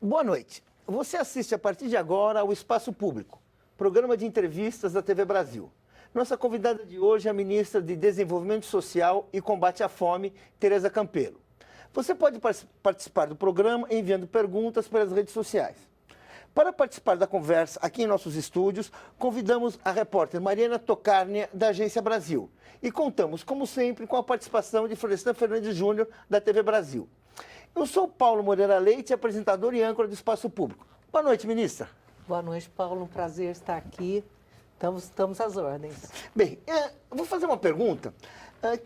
Boa noite. Você assiste a partir de agora ao Espaço Público, programa de entrevistas da TV Brasil. Nossa convidada de hoje é a ministra de Desenvolvimento Social e Combate à Fome, Tereza Campelo. Você pode participar do programa enviando perguntas pelas redes sociais. Para participar da conversa aqui em nossos estúdios, convidamos a repórter Mariana Tokarnia, da Agência Brasil. E contamos, como sempre, com a participação de Florestan Fernandes Júnior, da TV Brasil. Eu sou Paulo Moreira Leite, apresentador e âncora do Espaço Público. Boa noite, ministra. Boa noite, Paulo. Um prazer estar aqui. Estamos às ordens. Bem, vou fazer uma pergunta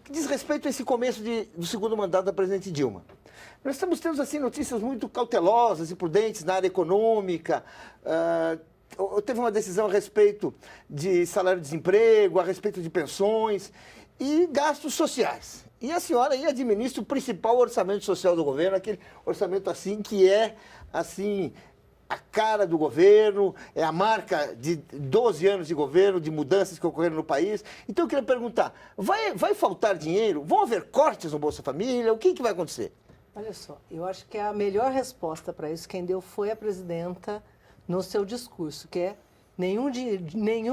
que diz respeito a esse começo do segundo mandato da presidente Dilma. Nós estamos tendo assim, notícias muito cautelosas e prudentes na área econômica. Teve uma decisão a respeito de salário-desemprego, a respeito de pensões e gastos sociais. E a senhora aí administra o principal orçamento social do governo, aquele orçamento assim que é assim a cara do governo, é a marca de 12 anos de governo, de mudanças que ocorreram no país. Então eu queria perguntar, vai faltar dinheiro? Vão haver cortes no Bolsa Família? O que vai acontecer? Olha só, eu acho que a melhor resposta para isso quem deu foi a presidenta no seu discurso, que é nenhum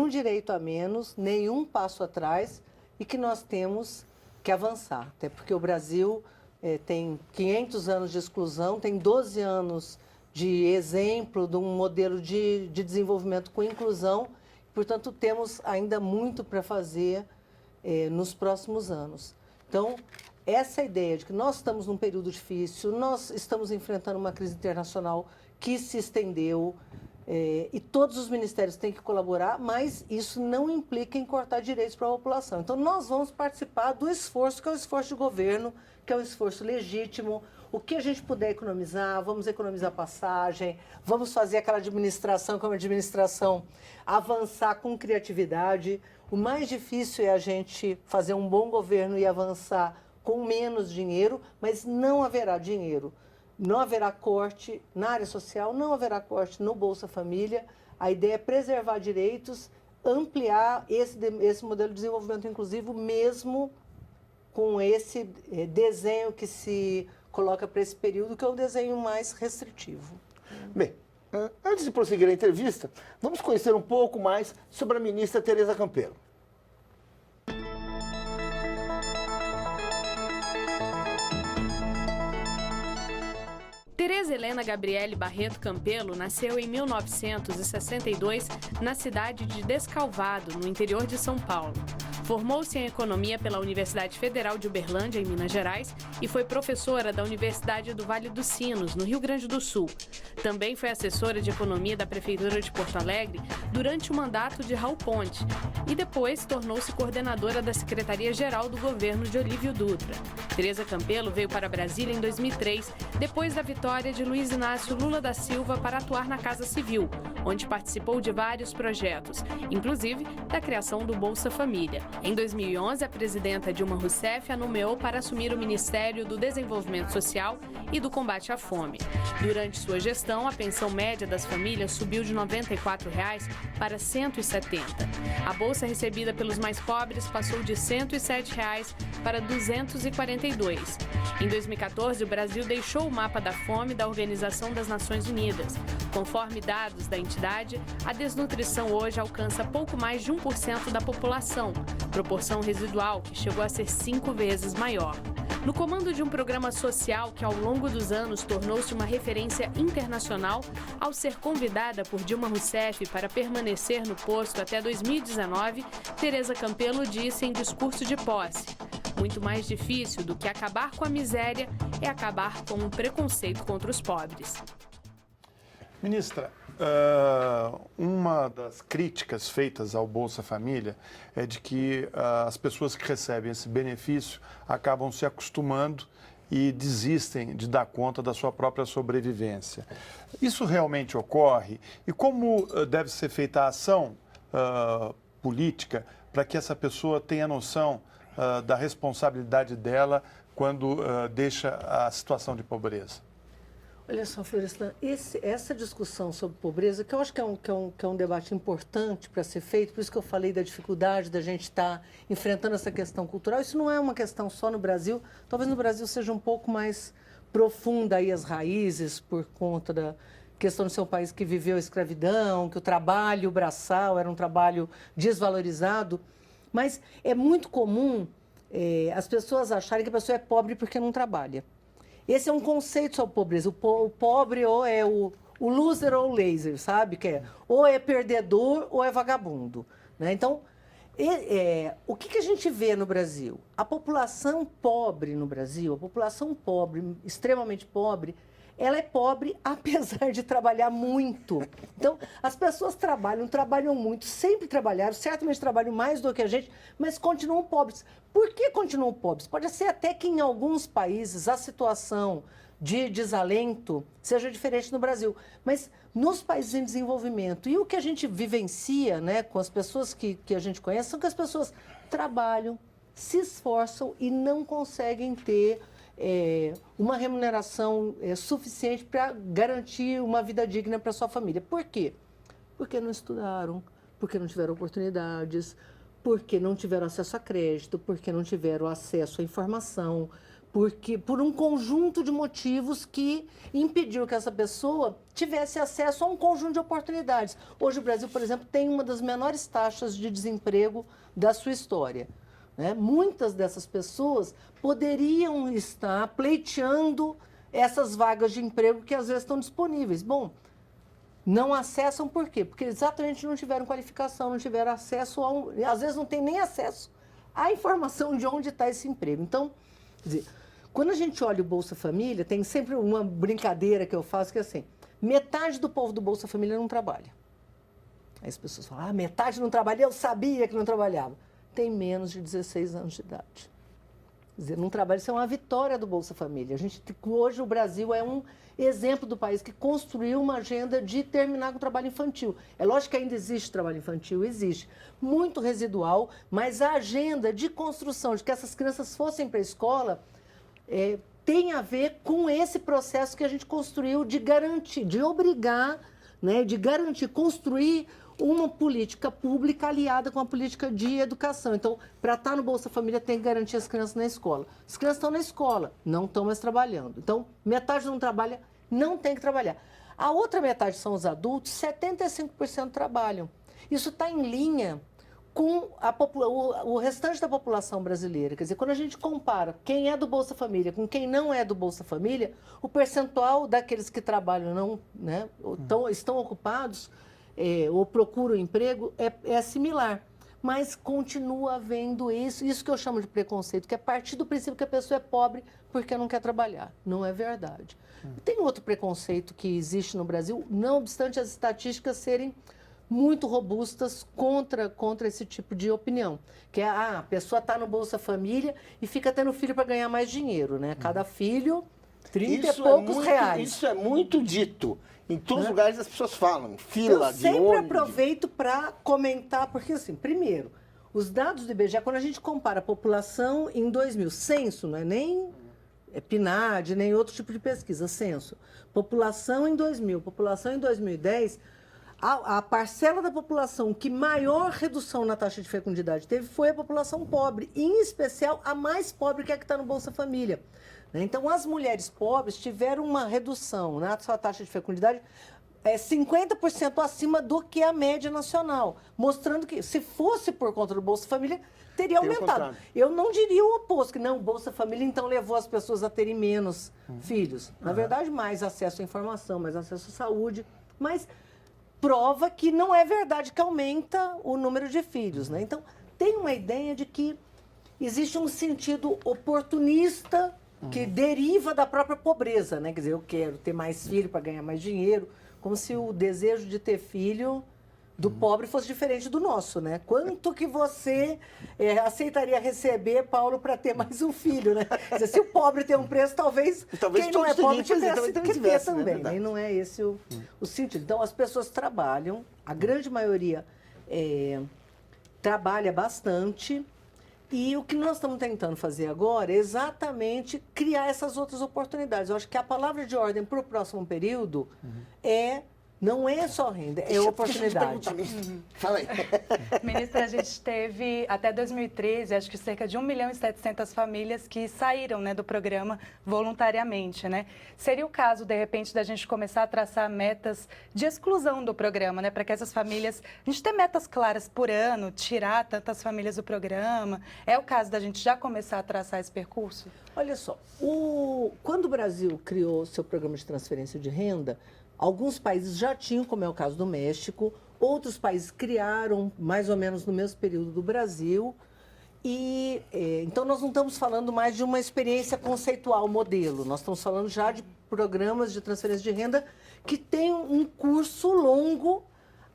direito a menos, nenhum passo atrás e que nós temos que avançar. Até porque o Brasil tem 500 anos de exclusão, tem 12 anos de exemplo de um modelo de desenvolvimento com inclusão. Portanto, temos ainda muito para fazer nos próximos anos. Então, essa ideia de que nós estamos num período difícil, nós estamos enfrentando uma crise internacional que se estendeu, e todos os ministérios têm que colaborar, mas isso não implica em cortar direitos para a população. Então, nós vamos participar do esforço, que é o esforço de governo, que é o esforço legítimo. O que a gente puder economizar, vamos economizar passagem, vamos fazer aquela administração, como a administração, avançar com criatividade. O mais difícil é a gente fazer um bom governo e avançar com menos dinheiro, mas não haverá dinheiro. Não haverá corte na área social, não haverá corte no Bolsa Família. A ideia é preservar direitos, ampliar esse modelo de desenvolvimento inclusivo, mesmo com esse desenho que se coloca para esse período, que é o desenho mais restritivo. Bem, antes de prosseguir a entrevista, vamos conhecer um pouco mais sobre a ministra Tereza Campelo. Tereza Helena Gabriele Barreto Campelo nasceu em 1962 na cidade de Descalvado, no interior de São Paulo. Formou-se em Economia pela Universidade Federal de Uberlândia, em Minas Gerais, e foi professora da Universidade do Vale dos Sinos, no Rio Grande do Sul. Também foi assessora de Economia da Prefeitura de Porto Alegre durante o mandato de Raul Ponte e depois tornou-se coordenadora da Secretaria-Geral do Governo de Olívio Dutra. Tereza Campelo veio para Brasília em 2003, depois da vitória de Luiz Inácio Lula da Silva para atuar na Casa Civil, onde participou de vários projetos, inclusive da criação do Bolsa Família. Em 2011, a presidenta Dilma Rousseff a nomeou para assumir o Ministério do Desenvolvimento Social e do Combate à Fome. Durante sua gestão, a pensão média das famílias subiu de R$ 94 para R$ 170. A bolsa recebida pelos mais pobres passou de R$ 107 para R$ 242. Em 2014, o Brasil deixou o mapa da fome da Organização das Nações Unidas. Conforme dados da entidade, a desnutrição hoje alcança pouco mais de 1% da população, proporção residual que chegou a ser 5 vezes maior. No comando de um programa social que ao longo dos anos tornou-se uma referência internacional, ao ser convidada por Dilma Rousseff para permanecer no posto até 2019, Tereza Campelo disse em discurso de posse: muito mais difícil do que acabar com a miséria é acabar com o preconceito contra os pobres. Ministra, uma das críticas feitas ao Bolsa Família é de que as pessoas que recebem esse benefício acabam se acostumando e desistem de dar conta da sua própria sobrevivência. Isso realmente ocorre? E como deve ser feita a ação política para que essa pessoa tenha noção da responsabilidade dela quando deixa a situação de pobreza? Olha só, Florestan, essa discussão sobre pobreza, que eu acho que é um debate importante para ser feito, por isso que eu falei da dificuldade da gente estar enfrentando essa questão cultural. Isso não é uma questão só no Brasil, talvez no Brasil seja um pouco mais profunda aí as raízes por conta questão de ser um país que viveu a escravidão, que o trabalho braçal era um trabalho desvalorizado, mas é muito comum as pessoas acharem que a pessoa é pobre porque não trabalha. Esse é um conceito sobre pobreza. O pobre ou é o loser ou o laser, sabe? Que é, ou é perdedor ou é vagabundo, né? Então, o que a gente vê no Brasil? A população pobre no Brasil, a população pobre, extremamente pobre, ela é pobre apesar de trabalhar muito. Então, as pessoas trabalham muito, sempre trabalharam, certamente trabalham mais do que a gente, mas continuam pobres. Por que continuam pobres? Pode ser até que em alguns países a situação de desalento seja diferente no Brasil, mas nos países em desenvolvimento, e o que a gente vivencia, né, com as pessoas que a gente conhece, são que as pessoas trabalham, se esforçam e não conseguem ter uma remuneração suficiente para garantir uma vida digna para sua família. Por quê? Porque não estudaram, porque não tiveram oportunidades, porque não tiveram acesso a crédito, porque não tiveram acesso à informação, por um conjunto de motivos que impediu que essa pessoa tivesse acesso a um conjunto de oportunidades. Hoje o Brasil, por exemplo, tem uma das menores taxas de desemprego da sua história, né? Muitas dessas pessoas poderiam estar pleiteando essas vagas de emprego que às vezes estão disponíveis. Bom, não acessam por quê? Porque exatamente não tiveram qualificação, não tiveram acesso às vezes não tem nem acesso à informação de onde está esse emprego. Então, quer dizer, quando a gente olha o Bolsa Família, tem sempre uma brincadeira que eu faço que é assim, metade do povo do Bolsa Família não trabalha. Aí as pessoas falam, metade não trabalha, eu sabia que não trabalhava. Tem menos de 16 anos de idade. Quer dizer, não trabalha, isso é uma vitória do Bolsa Família. Hoje o Brasil é um exemplo do país que construiu uma agenda de terminar com o trabalho infantil. É lógico que ainda existe trabalho infantil, existe. Muito residual, mas a agenda de construção, de que essas crianças fossem para a escola, tem a ver com esse processo que a gente construiu de garantir, de obrigar, né, de garantir, construir uma política pública aliada com a política de educação. Então, para estar no Bolsa Família, tem que garantir as crianças na escola. As crianças estão na escola, não estão mais trabalhando. Então, metade não trabalha, não tem que trabalhar. A outra metade são os adultos, 75% trabalham. Isso está em linha com o restante da população brasileira. Quer dizer, quando a gente compara quem é do Bolsa Família com quem não é do Bolsa Família, o percentual daqueles que trabalham não, né, estão ocupados ou procuram emprego é similar. Mas continua havendo isso que eu chamo de preconceito, que é partir do princípio que a pessoa é pobre porque não quer trabalhar. Não é verdade. Tem outro preconceito que existe no Brasil, não obstante as estatísticas serem muito robustas contra esse tipo de opinião. Que é, a pessoa está no Bolsa Família e fica tendo filho para ganhar mais dinheiro, né? Cada filho, 30 e poucos reais. Isso é muito dito. Em todos os lugares as pessoas falam, fila de ônibus. Eu sempre aproveito para comentar, porque assim, primeiro, os dados do IBGE, quando a gente compara a população em 2000, censo, não é nem PNAD, nem outro tipo de pesquisa, censo. População em 2000, população em 2010... A parcela da população que maior redução na taxa de fecundidade teve foi a população pobre, e, em especial a mais pobre, que é a que está no Bolsa Família. Então, as mulheres pobres tiveram uma redução na sua taxa de fecundidade 50% acima do que a média nacional, mostrando que, se fosse por conta do Bolsa Família, teria aumentado. Eu não diria o oposto, que não, o Bolsa Família então levou as pessoas a terem menos filhos. Na verdade, mais acesso à informação, mais acesso à saúde, mas prova que não é verdade que aumenta o número de filhos, né? Então, tem uma ideia de que existe um sentido oportunista que deriva da própria pobreza, né? Quer dizer, eu quero ter mais filho para ganhar mais dinheiro, como se o desejo de ter filho do pobre fosse diferente do nosso, né? Quanto que você aceitaria receber, Paulo, para ter mais um filho, né? Quer dizer, se o pobre tem um preço, talvez quem não é pobre tivesse que ter também, né? E não é esse o sentido. Então, as pessoas trabalham, a grande maioria trabalha bastante, e o que nós estamos tentando fazer agora é exatamente criar essas outras oportunidades. Eu acho que a palavra de ordem para o próximo período é Não é só renda, é oportunidade. Fala aí. Ministra, a gente teve até 2013, acho que cerca de 1.700.000 famílias que saíram, né, do programa voluntariamente, né? Seria o caso, de repente, da gente começar a traçar metas de exclusão do programa, né? Para que essas famílias, a gente ter metas claras por ano, tirar tantas famílias do programa. É o caso da gente já começar a traçar esse percurso? Olha só, quando o Brasil criou seu programa de transferência de renda, alguns países já tinham, como é o caso do México, outros países criaram mais ou menos no mesmo período do Brasil. E então nós não estamos falando mais de uma experiência conceitual, modelo. Nós estamos falando já de programas de transferência de renda que têm um curso longo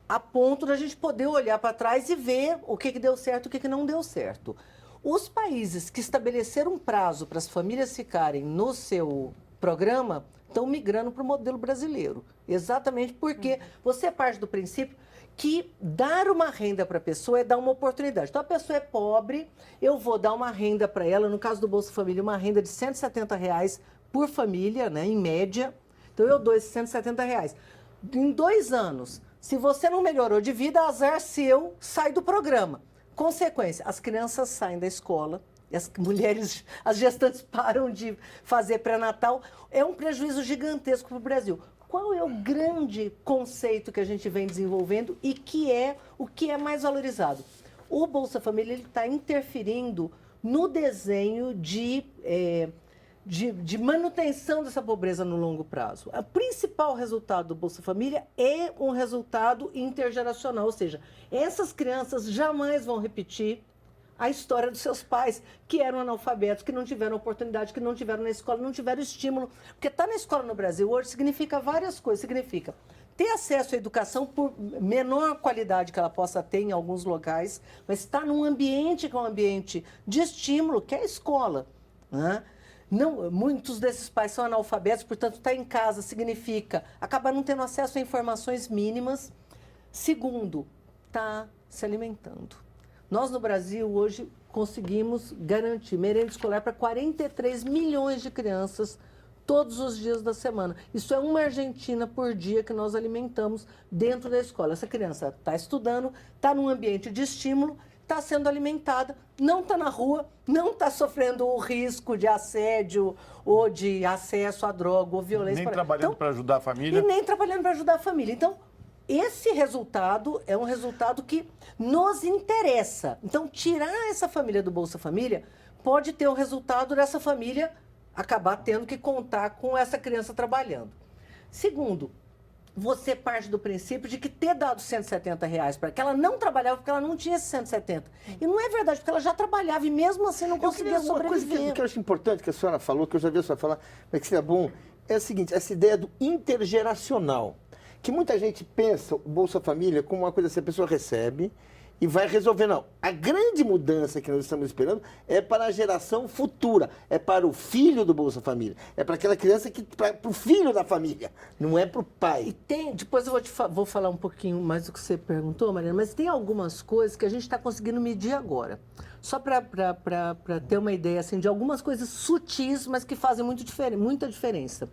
a ponto da gente poder olhar para trás e ver o que deu certo e o que não deu certo. Os países que estabeleceram um prazo para as famílias ficarem no seu programa estão migrando para o modelo brasileiro. Exatamente porque você parte do princípio que dar uma renda para a pessoa é dar uma oportunidade. Então, a pessoa é pobre, eu vou dar uma renda para ela, no caso do Bolsa Família, uma renda de R$170 por família, né, em média. Então, eu dou esses R$170. Em 2 anos, se você não melhorou de vida, azar seu, sai do programa. Consequência, as crianças saem da escola, as mulheres, as gestantes param de fazer pré-natal. É um prejuízo gigantesco para o Brasil. Qual é o grande conceito que a gente vem desenvolvendo e que é o que é mais valorizado? O Bolsa Família está interferindo no desenho de manutenção dessa pobreza no longo prazo. O principal resultado do Bolsa Família é um resultado intergeracional, ou seja, essas crianças jamais vão repetir a história dos seus pais, que eram analfabetos, que não tiveram oportunidade, que não tiveram na escola, não tiveram estímulo. Porque estar na escola no Brasil hoje significa várias coisas. Significa ter acesso à educação por menor qualidade que ela possa ter em alguns locais, mas estar num ambiente que é um ambiente de estímulo, que é a escola, né? Não, muitos desses pais são analfabetos, portanto, estar em casa significa acabar não tendo acesso a informações mínimas. Segundo, estar se alimentando. Nós, no Brasil, hoje, conseguimos garantir merenda escolar para 43 milhões de crianças todos os dias da semana. Isso é uma Argentina por dia que nós alimentamos dentro da escola. Essa criança está estudando, está num ambiente de estímulo, está sendo alimentada, não está na rua, não está sofrendo o risco de assédio ou de acesso à droga ou violência. Nem trabalhando para ajudar a família. E nem trabalhando para ajudar a família. Então, esse resultado é um resultado que nos interessa. Então, tirar essa família do Bolsa Família pode ter o resultado dessa família acabar tendo que contar com essa criança trabalhando. Segundo, você parte do princípio de que ter dado R$170 para que ela não trabalhava porque ela não tinha esses 170. E não é verdade, porque ela já trabalhava e mesmo assim não conseguia sobreviver. Uma coisa que eu acho importante que a senhora falou, que eu já vi a senhora falar, mas que seria bom, é o seguinte, essa ideia do intergeracional. Que muita gente pensa o Bolsa Família como uma coisa assim, a pessoa recebe e vai resolver. Não, a grande mudança que nós estamos esperando é para a geração futura, é para o filho do Bolsa Família, é para aquela criança para o filho da família, não é para o pai. E depois eu vou falar um pouquinho mais do que você perguntou, Mariana, mas tem algumas coisas que a gente está conseguindo medir agora. Só para ter uma ideia assim, de algumas coisas sutis, mas que fazem muita diferença.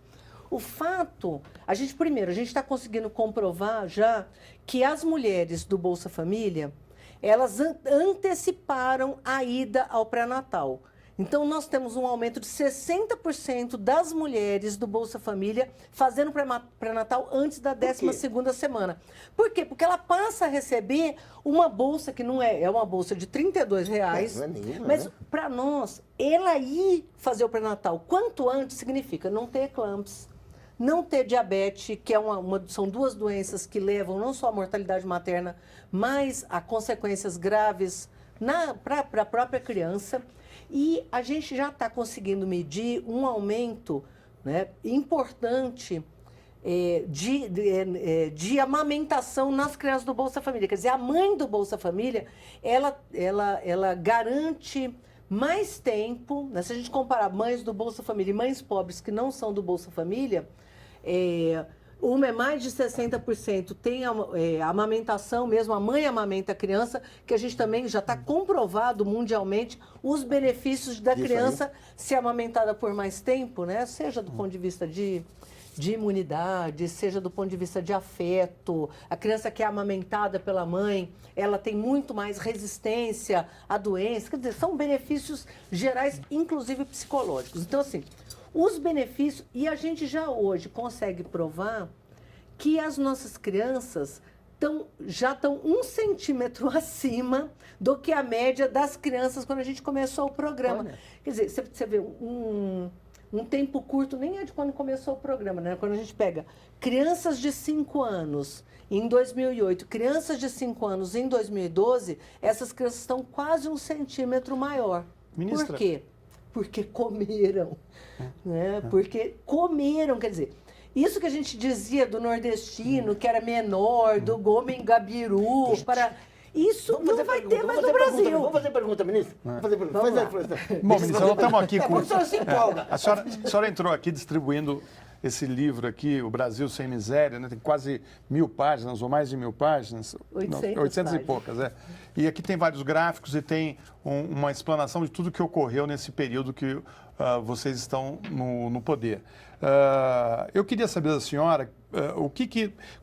O fato, a gente está conseguindo comprovar já que as mulheres do Bolsa Família, elas anteciparam a ida ao pré-natal. Então, nós temos um aumento de 60% das mulheres do Bolsa Família fazendo pré-natal antes da 12ª semana. Por quê? Porque ela passa a receber uma bolsa que não é uma bolsa de R$32, não é nenhuma, mas né? para nós, ela ir fazer o pré-natal quanto antes significa não ter eclampsia, não ter diabetes, que são 2 doenças que levam não só à mortalidade materna, mas a consequências graves para a própria criança. E a gente já está conseguindo medir um aumento, né, importante de amamentação nas crianças do Bolsa Família. Quer dizer, a mãe do Bolsa Família, ela garante mais tempo, né? Se a gente comparar mães do Bolsa Família e mães pobres que não são do Bolsa Família, Uma é mais de 60% tem a amamentação mesmo, a mãe amamenta a criança, que a gente também já está comprovado mundialmente os benefícios da criança ser amamentada por mais tempo, né? Seja do ponto de vista de imunidade, seja do ponto de vista de afeto. A criança que é amamentada pela mãe, ela tem muito mais resistência à doença. Quer dizer, são benefícios gerais, inclusive psicológicos. Então, assim, os benefícios... E a gente já hoje consegue provar que as nossas crianças já estão 1 centímetro acima do que a média das crianças quando a gente começou o programa. Olha. Quer dizer, você vê um tempo curto, nem é de quando começou o programa, né? Quando a gente pega crianças de 5 anos em 2008, crianças de 5 anos em 2012, essas crianças estão quase 1 centímetro maior. Ministra. Por quê? Porque comeram. Né? Porque comeram, quer dizer... Isso que a gente dizia do nordestino, que era menor, do Gomen Gabiru, isso não vai ter mais no Brasil. Vamos fazer pergunta, ministro? Vamos fazer pergunta. Bom, ministro, nós estamos aqui com... A senhora se empolga. A senhora entrou aqui distribuindo esse livro aqui, O Brasil Sem Miséria, né? Tem quase 1000 páginas, ou mais de 1000 páginas. 800 e poucas, é. E aqui tem vários gráficos e tem uma explanação de tudo que ocorreu nesse período que vocês estão no poder. Eu queria saber da senhora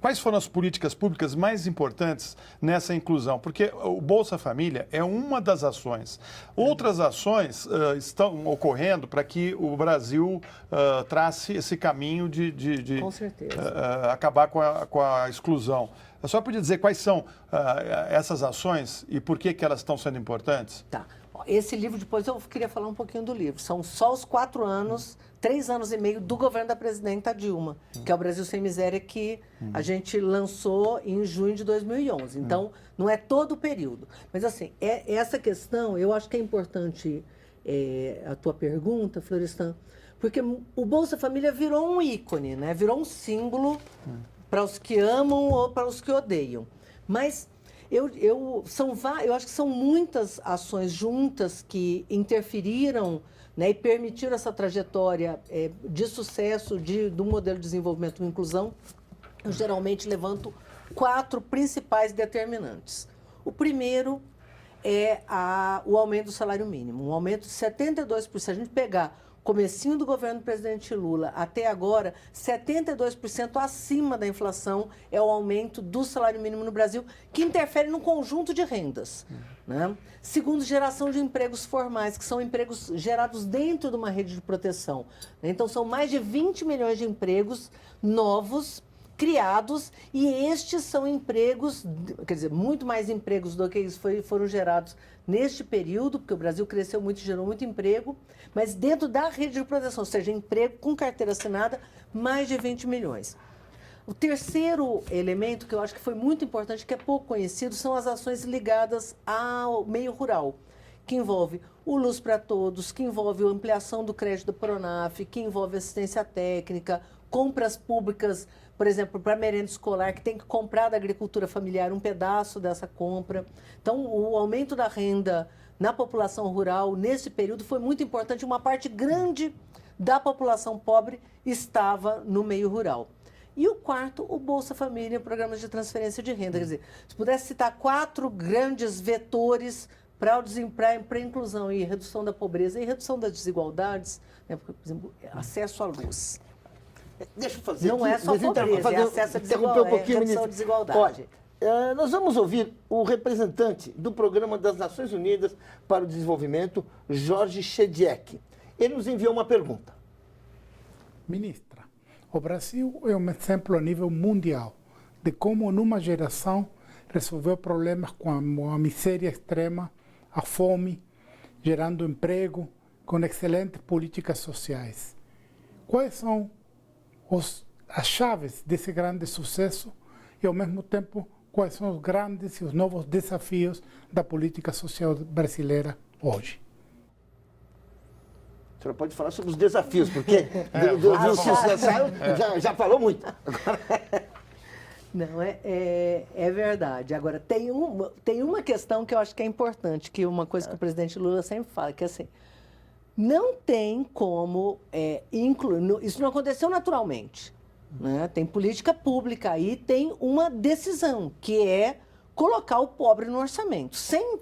quais foram as políticas públicas mais importantes nessa inclusão, porque o Bolsa Família é uma das ações. Outras ações estão ocorrendo para que o Brasil trace esse caminho de Com certeza. Acabar com a exclusão. A senhora podia dizer quais são essas ações e por que elas estão sendo importantes? Tá. Esse livro, depois eu queria falar um pouquinho do livro. São só os 4 anos, 3 anos e meio do governo da presidenta Dilma, que é o Brasil Sem Miséria, que a gente lançou em junho de 2011. Então, não é todo o período. Mas, assim, essa questão, eu acho que é importante a tua pergunta, Florestan, porque o Bolsa Família virou um ícone, né? Virou um símbolo para os que amam ou para os que odeiam. Mas... Eu acho que são muitas ações juntas que interferiram, né, e permitiram essa trajetória de sucesso do modelo de desenvolvimento e inclusão. Eu geralmente levanto 4 principais determinantes. O primeiro é o aumento do salário mínimo, um aumento de 72%. Se a gente pegar comecinho do governo do presidente Lula até agora, 72% acima da inflação é o aumento do salário mínimo no Brasil, que interfere no conjunto de rendas. Né? Segundo, geração de empregos formais, que são empregos gerados dentro de uma rede de proteção. Então, são mais de 20 milhões de empregos novos, criados, e estes são empregos, quer dizer, muito mais empregos do que eles foram gerados neste período, porque o Brasil cresceu muito e gerou muito emprego, mas dentro da rede de proteção, ou seja, emprego com carteira assinada, mais de 20 milhões. O terceiro elemento, que eu acho que foi muito importante, que é pouco conhecido, são as ações ligadas ao meio rural, que envolve o Luz para Todos, que envolve a ampliação do crédito do Pronaf, que envolve assistência técnica, compras públicas, por exemplo, para merenda escolar, que tem que comprar da agricultura familiar um pedaço dessa compra. Então, o aumento da renda na população rural, nesse período, foi muito importante. Uma parte grande da população pobre estava no meio rural. E o quarto, o Bolsa Família, programas de transferência de renda. Quer dizer, se pudesse citar 4 grandes vetores para a inclusão e redução da pobreza e redução das desigualdades, né? Por exemplo, acesso à luz. Deixa eu fazer não aqui, é só pobreza, é acesso à redução da desigualdade. Olha, nós vamos ouvir o representante do Programa das Nações Unidas para o Desenvolvimento, Jorge Shediek. Ele nos enviou uma pergunta. Ministra, o Brasil é um exemplo a nível mundial de como, numa geração, resolveu problemas como a miséria extrema, a fome, gerando emprego, com excelentes políticas sociais. Quais são as chaves desse grande sucesso e, ao mesmo tempo, quais são os grandes e os novos desafios da política social brasileira hoje? A senhora pode falar sobre os desafios, porque do sucesso já falou muito. Não, é verdade. Agora, tem uma questão que eu acho que é importante, que é uma coisa que o presidente Lula sempre fala, que é assim, não tem como incluir... Isso não aconteceu naturalmente. né? Tem política pública aí, tem uma decisão, que é colocar o pobre no orçamento. Sem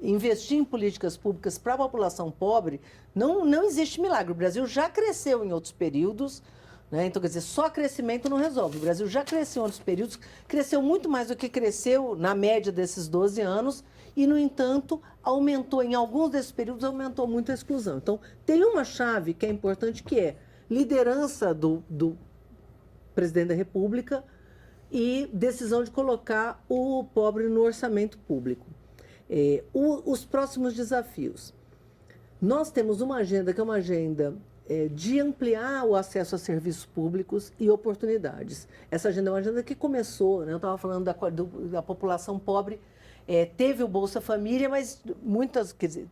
investir em políticas públicas para a população pobre, não existe milagre. O Brasil já cresceu em outros períodos, né? Então, quer dizer, só crescimento não resolve. O Brasil já cresceu em outros períodos, cresceu muito mais do que cresceu na média desses 12 anos e, no entanto, aumentou, em alguns desses períodos, aumentou muito a exclusão. Então, tem uma chave que é importante, que é liderança do presidente da República e decisão de colocar o pobre no orçamento público. Os próximos desafios. Nós temos uma agenda que é uma agenda de ampliar o acesso a serviços públicos e oportunidades. Essa agenda é uma agenda que começou, né? Eu estava falando da população pobre, teve o Bolsa Família, mas muitas, quer dizer,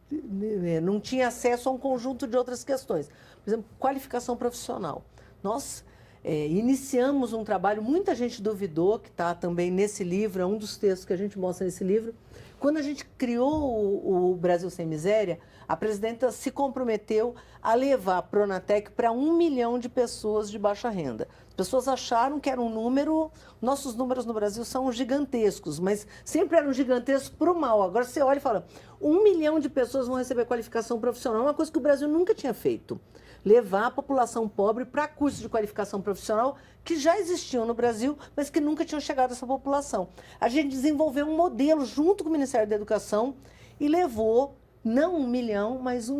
não tinha acesso a um conjunto de outras questões. Por exemplo, qualificação profissional. Nós iniciamos um trabalho, muita gente duvidou, que está também nesse livro, é um dos textos que a gente mostra nesse livro. Quando a gente criou o Brasil Sem Miséria, a presidenta se comprometeu a levar a Pronatec para 1 milhão de pessoas de baixa renda. As pessoas acharam que era um número... Nossos números no Brasil são gigantescos, mas sempre eram gigantescos para o mal. Agora você olha e fala, 1 milhão de pessoas vão receber qualificação profissional, uma coisa que o Brasil nunca tinha feito. Levar a população pobre para cursos de qualificação profissional que já existiam no Brasil, mas que nunca tinham chegado a essa população. A gente desenvolveu um modelo junto com o Ministério da Educação e levou, não 1 milhão, mas 1,5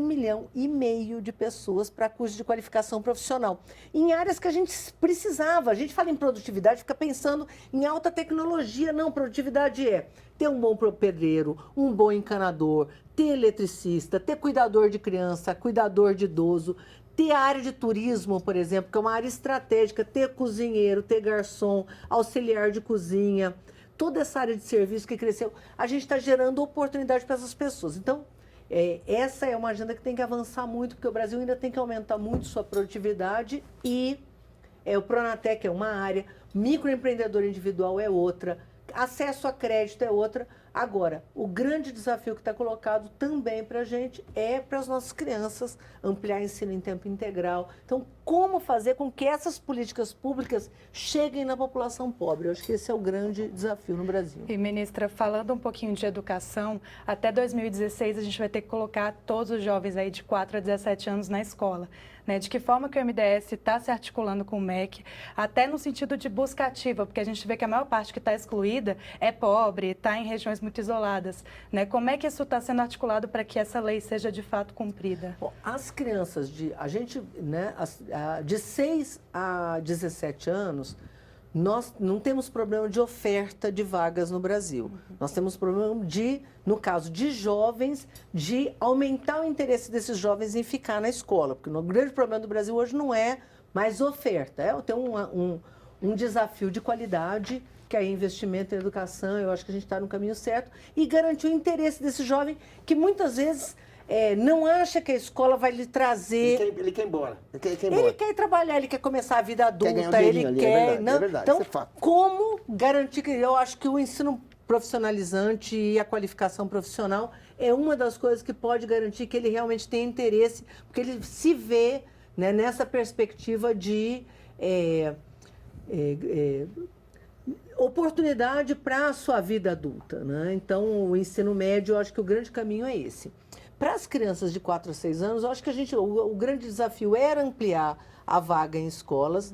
milhão de pessoas para cursos de qualificação profissional. Em áreas que a gente precisava. A gente fala em produtividade, fica pensando em alta tecnologia. Não, produtividade é ter um bom pedreiro, um bom encanador, ter eletricista, ter cuidador de criança, cuidador de idoso, ter a área de turismo, por exemplo, que é uma área estratégica, ter cozinheiro, ter garçom, auxiliar de cozinha, toda essa área de serviço que cresceu, a gente está gerando oportunidade para essas pessoas. Então, essa é uma agenda que tem que avançar muito, porque o Brasil ainda tem que aumentar muito sua produtividade e o Pronatec é uma área, microempreendedor individual é outra, acesso a crédito é outra. Agora, o grande desafio que está colocado também para a gente é para as nossas crianças ampliar ensino em tempo integral. Então, como fazer com que essas políticas públicas cheguem na população pobre? Eu acho que esse é o grande desafio no Brasil. E, ministra, falando um pouquinho de educação, até 2016 a gente vai ter que colocar todos os jovens aí de 4 a 17 anos na escola. Né? De que forma que o MDS está se articulando com o MEC, até no sentido de busca ativa, porque a gente vê que a maior parte que está excluída é pobre, está em regiões muito isoladas. Né? Como é que isso está sendo articulado para que essa lei seja de fato cumprida? Bom, as crianças de 6 a 17 anos, nós não temos problema de oferta de vagas no Brasil. Nós temos problema no caso de jovens, de aumentar o interesse desses jovens em ficar na escola. Porque o grande problema do Brasil hoje não é mais oferta. Tem um desafio de qualidade, que é investimento em educação. Eu acho que a gente está no caminho certo. E garantir o interesse desse jovem, que muitas vezes não acha que a escola vai lhe trazer... Ele quer ir embora. Ele quer ir trabalhar, ele quer começar a vida adulta, ele quer... É verdade, então, isso é fato. como garantir que... Eu acho que o ensino profissionalizante e a qualificação profissional é uma das coisas que pode garantir que ele realmente tenha interesse, porque ele se vê, né, nessa perspectiva de oportunidade para a sua vida adulta. Né? Então, o ensino médio, eu acho que o grande caminho é esse. Para as crianças de 4 a 6 anos, eu acho que o grande desafio era ampliar a vaga em escolas.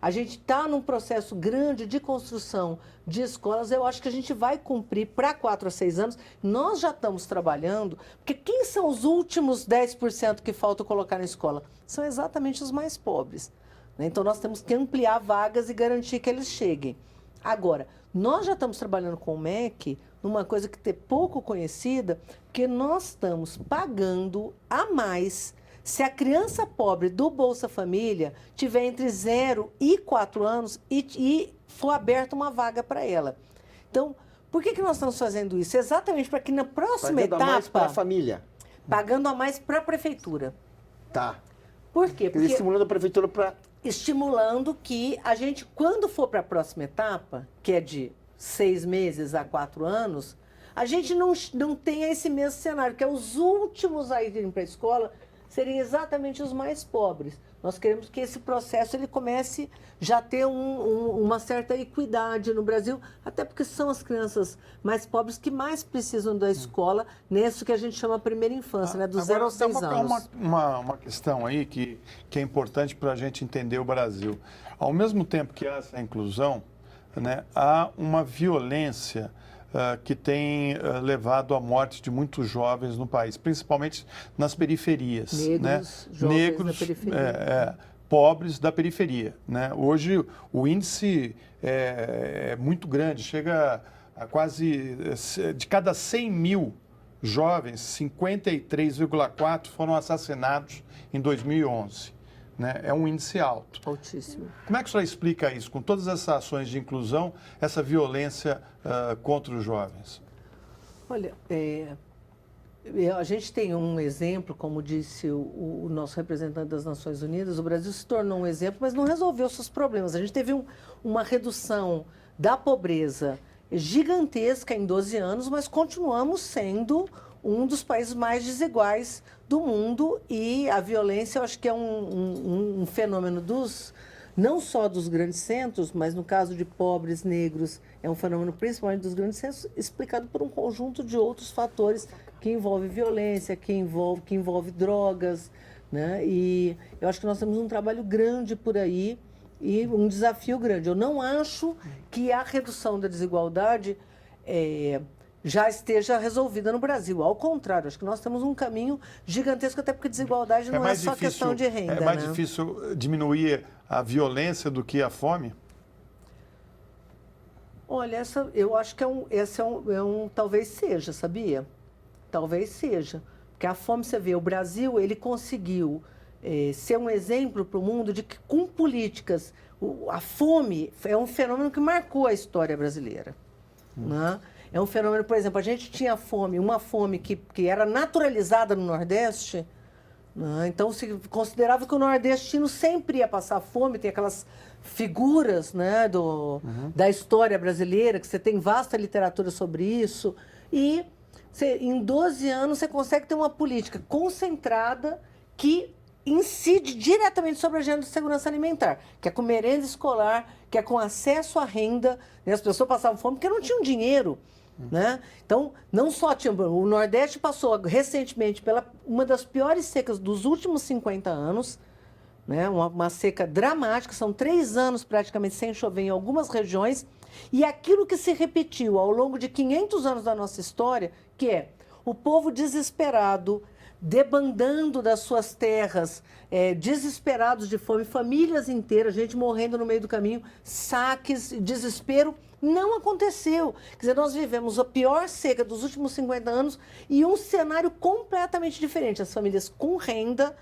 A gente está num processo grande de construção de escolas. Eu acho que a gente vai cumprir para 4 a 6 anos. Nós já estamos trabalhando, porque quem são os últimos 10% que falta colocar na escola? São exatamente os mais pobres. Né? Então, nós temos que ampliar vagas e garantir que eles cheguem. Agora, nós já estamos trabalhando com o MEC numa coisa que é pouco conhecida, porque nós estamos pagando a mais se a criança pobre do Bolsa Família tiver entre 0 e 4 anos e for aberta uma vaga para ela. Então, por que nós estamos fazendo isso? Exatamente para que na próxima etapa... Pagando a mais para a família. Pagando a mais para a prefeitura. Tá. Por quê? Porque estimulando a prefeitura para... Estimulando que a gente, quando for para a próxima etapa, que é de 6 meses a 4 anos, a gente não tenha esse mesmo cenário, que é os últimos a irem para a escola serem exatamente os mais pobres. Nós queremos que esse processo ele comece já a ter uma certa equidade no Brasil, até porque são as crianças mais pobres que mais precisam da escola, nisso que a gente chama primeira infância, né, dos 0 aos 6 anos. Uma questão aí que é importante para a gente entender o Brasil. Ao mesmo tempo que há essa inclusão, né, há uma violência que tem levado à morte de muitos jovens no país, principalmente nas periferias. Negros, né? jovens Negros, da periferia. pobres da periferia. Né? Hoje o índice é muito grande, chega a quase, de cada 100 mil jovens, 53,4 foram assassinados em 2011. Né? É um índice alto. Altíssimo. Como é que o senhor explica isso, com todas essas ações de inclusão, essa violência contra os jovens? Olha, a gente tem um exemplo, como disse o nosso representante das Nações Unidas, o Brasil se tornou um exemplo, mas não resolveu seus problemas. A gente teve uma redução da pobreza gigantesca em 12 anos, mas continuamos sendo um dos países mais desiguais do mundo, e a violência eu acho que é um fenômeno não só dos grandes centros, mas no caso de pobres, negros, é um fenômeno principalmente dos grandes centros, explicado por um conjunto de outros fatores que envolve violência, que envolve drogas, né? E eu acho que nós temos um trabalho grande por aí e um desafio grande. Eu não acho que a redução da desigualdade já esteja resolvida no Brasil. Ao contrário, acho que nós temos um caminho gigantesco, até porque desigualdade não é só questão de renda. É mais né? difícil diminuir a violência do que a fome? Olha, eu acho que talvez seja, sabia? Talvez seja. Porque a fome, você vê, o Brasil, ele conseguiu ser um exemplo para o mundo de que, com políticas, a fome é um fenômeno que marcou a história brasileira. Né? É um fenômeno, por exemplo, a gente tinha uma fome que era naturalizada no Nordeste, né? Então se considerava que o nordestino sempre ia passar fome, tem aquelas figuras, né, da história brasileira, que você tem vasta literatura sobre isso, e em 12 anos você consegue ter uma política concentrada que incide diretamente sobre a agenda de segurança alimentar, que é com merenda escolar, que é com acesso à renda, né? As pessoas passavam fome porque não tinham dinheiro. Né? Então, não só tinha... O Nordeste passou recentemente pela uma das piores secas dos últimos 50 anos, né? Uma seca dramática, são 3 anos praticamente sem chover em algumas regiões, e aquilo que se repetiu ao longo de 500 anos da nossa história, que é o povo desesperado, debandando das suas terras, desesperados de fome, famílias inteiras, gente morrendo no meio do caminho, saques, desespero, não aconteceu. Quer dizer, nós vivemos a pior seca dos últimos 50 anos e um cenário completamente diferente. As famílias com renda,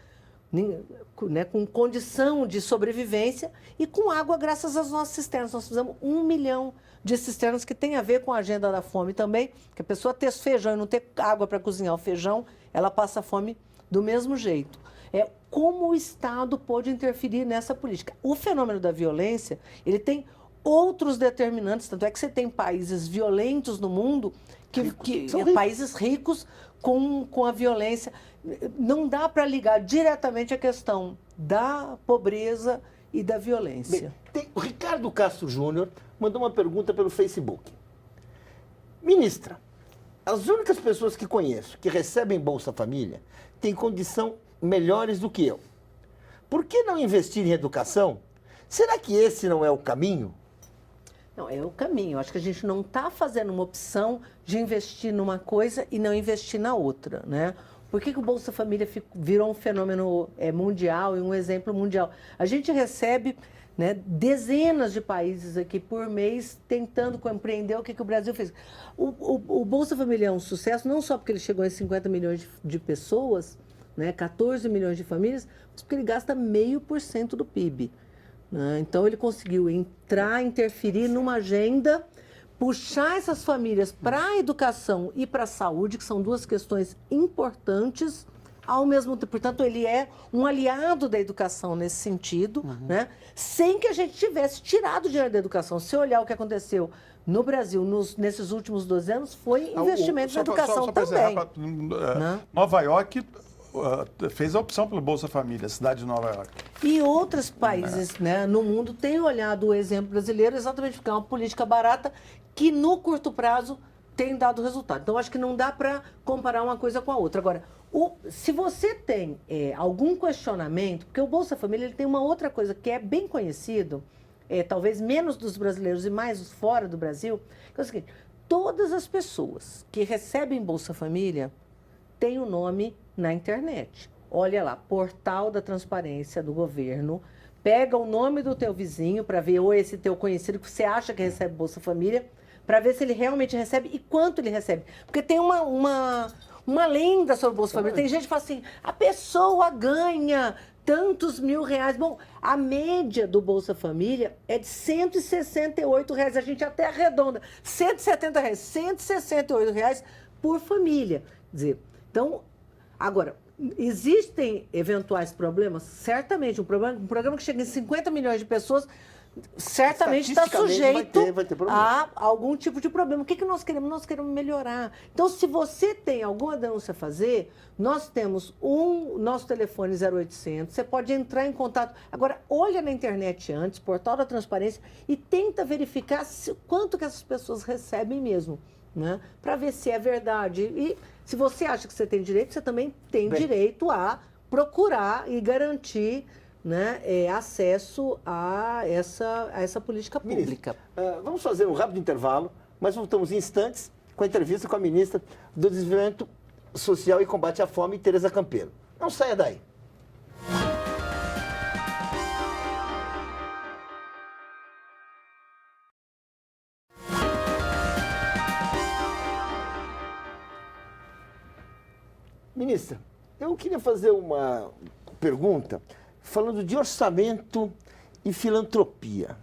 né, com condição de sobrevivência e com água graças às nossas cisternas. Nós fizemos 1 milhão de cisternas, que tem a ver com a agenda da fome também, que a pessoa ter feijão e não ter água para cozinhar o feijão, ela passa fome do mesmo jeito. Como o Estado pode interferir nessa política? O fenômeno da violência, ele tem outros determinantes, tanto é que você tem países violentos no mundo, países ricos com a violência. Não dá para ligar diretamente a questão da pobreza e da violência. Bem, o Ricardo Castro Júnior mandou uma pergunta pelo Facebook. Ministra, as únicas pessoas que conheço que recebem Bolsa Família têm condição melhores do que eu. Por que não investir em educação? Será que esse não é o caminho? Não, é o caminho. Acho que a gente não está fazendo uma opção de investir numa coisa e não investir na outra, né? Por que o Bolsa Família virou um fenômeno mundial e um exemplo mundial? A gente recebe, né, dezenas de países aqui por mês tentando compreender o que o Brasil fez. O Bolsa Família é um sucesso não só porque ele chegou em 50 milhões de pessoas, né, 14 milhões de famílias, mas porque ele gasta 0,5% do PIB. Então, ele conseguiu interferir numa agenda, puxar essas famílias para a educação e para a saúde, que são 2 questões importantes, ao mesmo tempo. Portanto, ele é um aliado da educação nesse sentido, né? Sem que a gente tivesse tirado o dinheiro da educação. Se olhar o que aconteceu no Brasil nesses últimos 12 anos, foi investimento na educação também. Nova York fez a opção pelo Bolsa Família, a cidade de Nova York. E outros países, né, no mundo têm olhado o exemplo brasileiro exatamente porque é uma política barata que no curto prazo tem dado resultado. Então, acho que não dá para comparar uma coisa com a outra. Agora, se você tem algum questionamento, porque o Bolsa Família ele tem uma outra coisa que é bem conhecido, talvez menos dos brasileiros e mais fora do Brasil, que é o seguinte, todas as pessoas que recebem Bolsa Família têm o nome na internet. Olha lá, portal da transparência do governo, pega o nome do teu vizinho para ver, ou esse teu conhecido que você acha que recebe Bolsa Família, para ver se ele realmente recebe e quanto ele recebe. Porque tem uma lenda sobre o Bolsa Família. Tem gente que fala assim, a pessoa ganha tantos R$1.000. Bom, a média do Bolsa Família é de R$168. A gente até arredonda. R$170, R$168 por família. Quer dizer, então, agora, existem eventuais problemas? Certamente. Um programa que chega em 50 milhões de pessoas certamente está sujeito vai ter a algum tipo de problema. O que nós queremos? Nós queremos melhorar. Então, se você tem alguma denúncia a fazer, nós temos nosso telefone 0800, você pode entrar em contato. Agora, olha na internet antes, portal da transparência, e tenta verificar quanto que essas pessoas recebem mesmo, né? Para ver se é verdade. E se você acha que você tem direito, você também tem direito a procurar e garantir, né, acesso a essa política pública. Ministra, vamos fazer um rápido intervalo, mas voltamos em instantes com a entrevista com a ministra do Desenvolvimento Social e Combate à Fome, Tereza Campelo. Não saia daí. Ministra, eu queria fazer uma pergunta falando de orçamento e filantropia.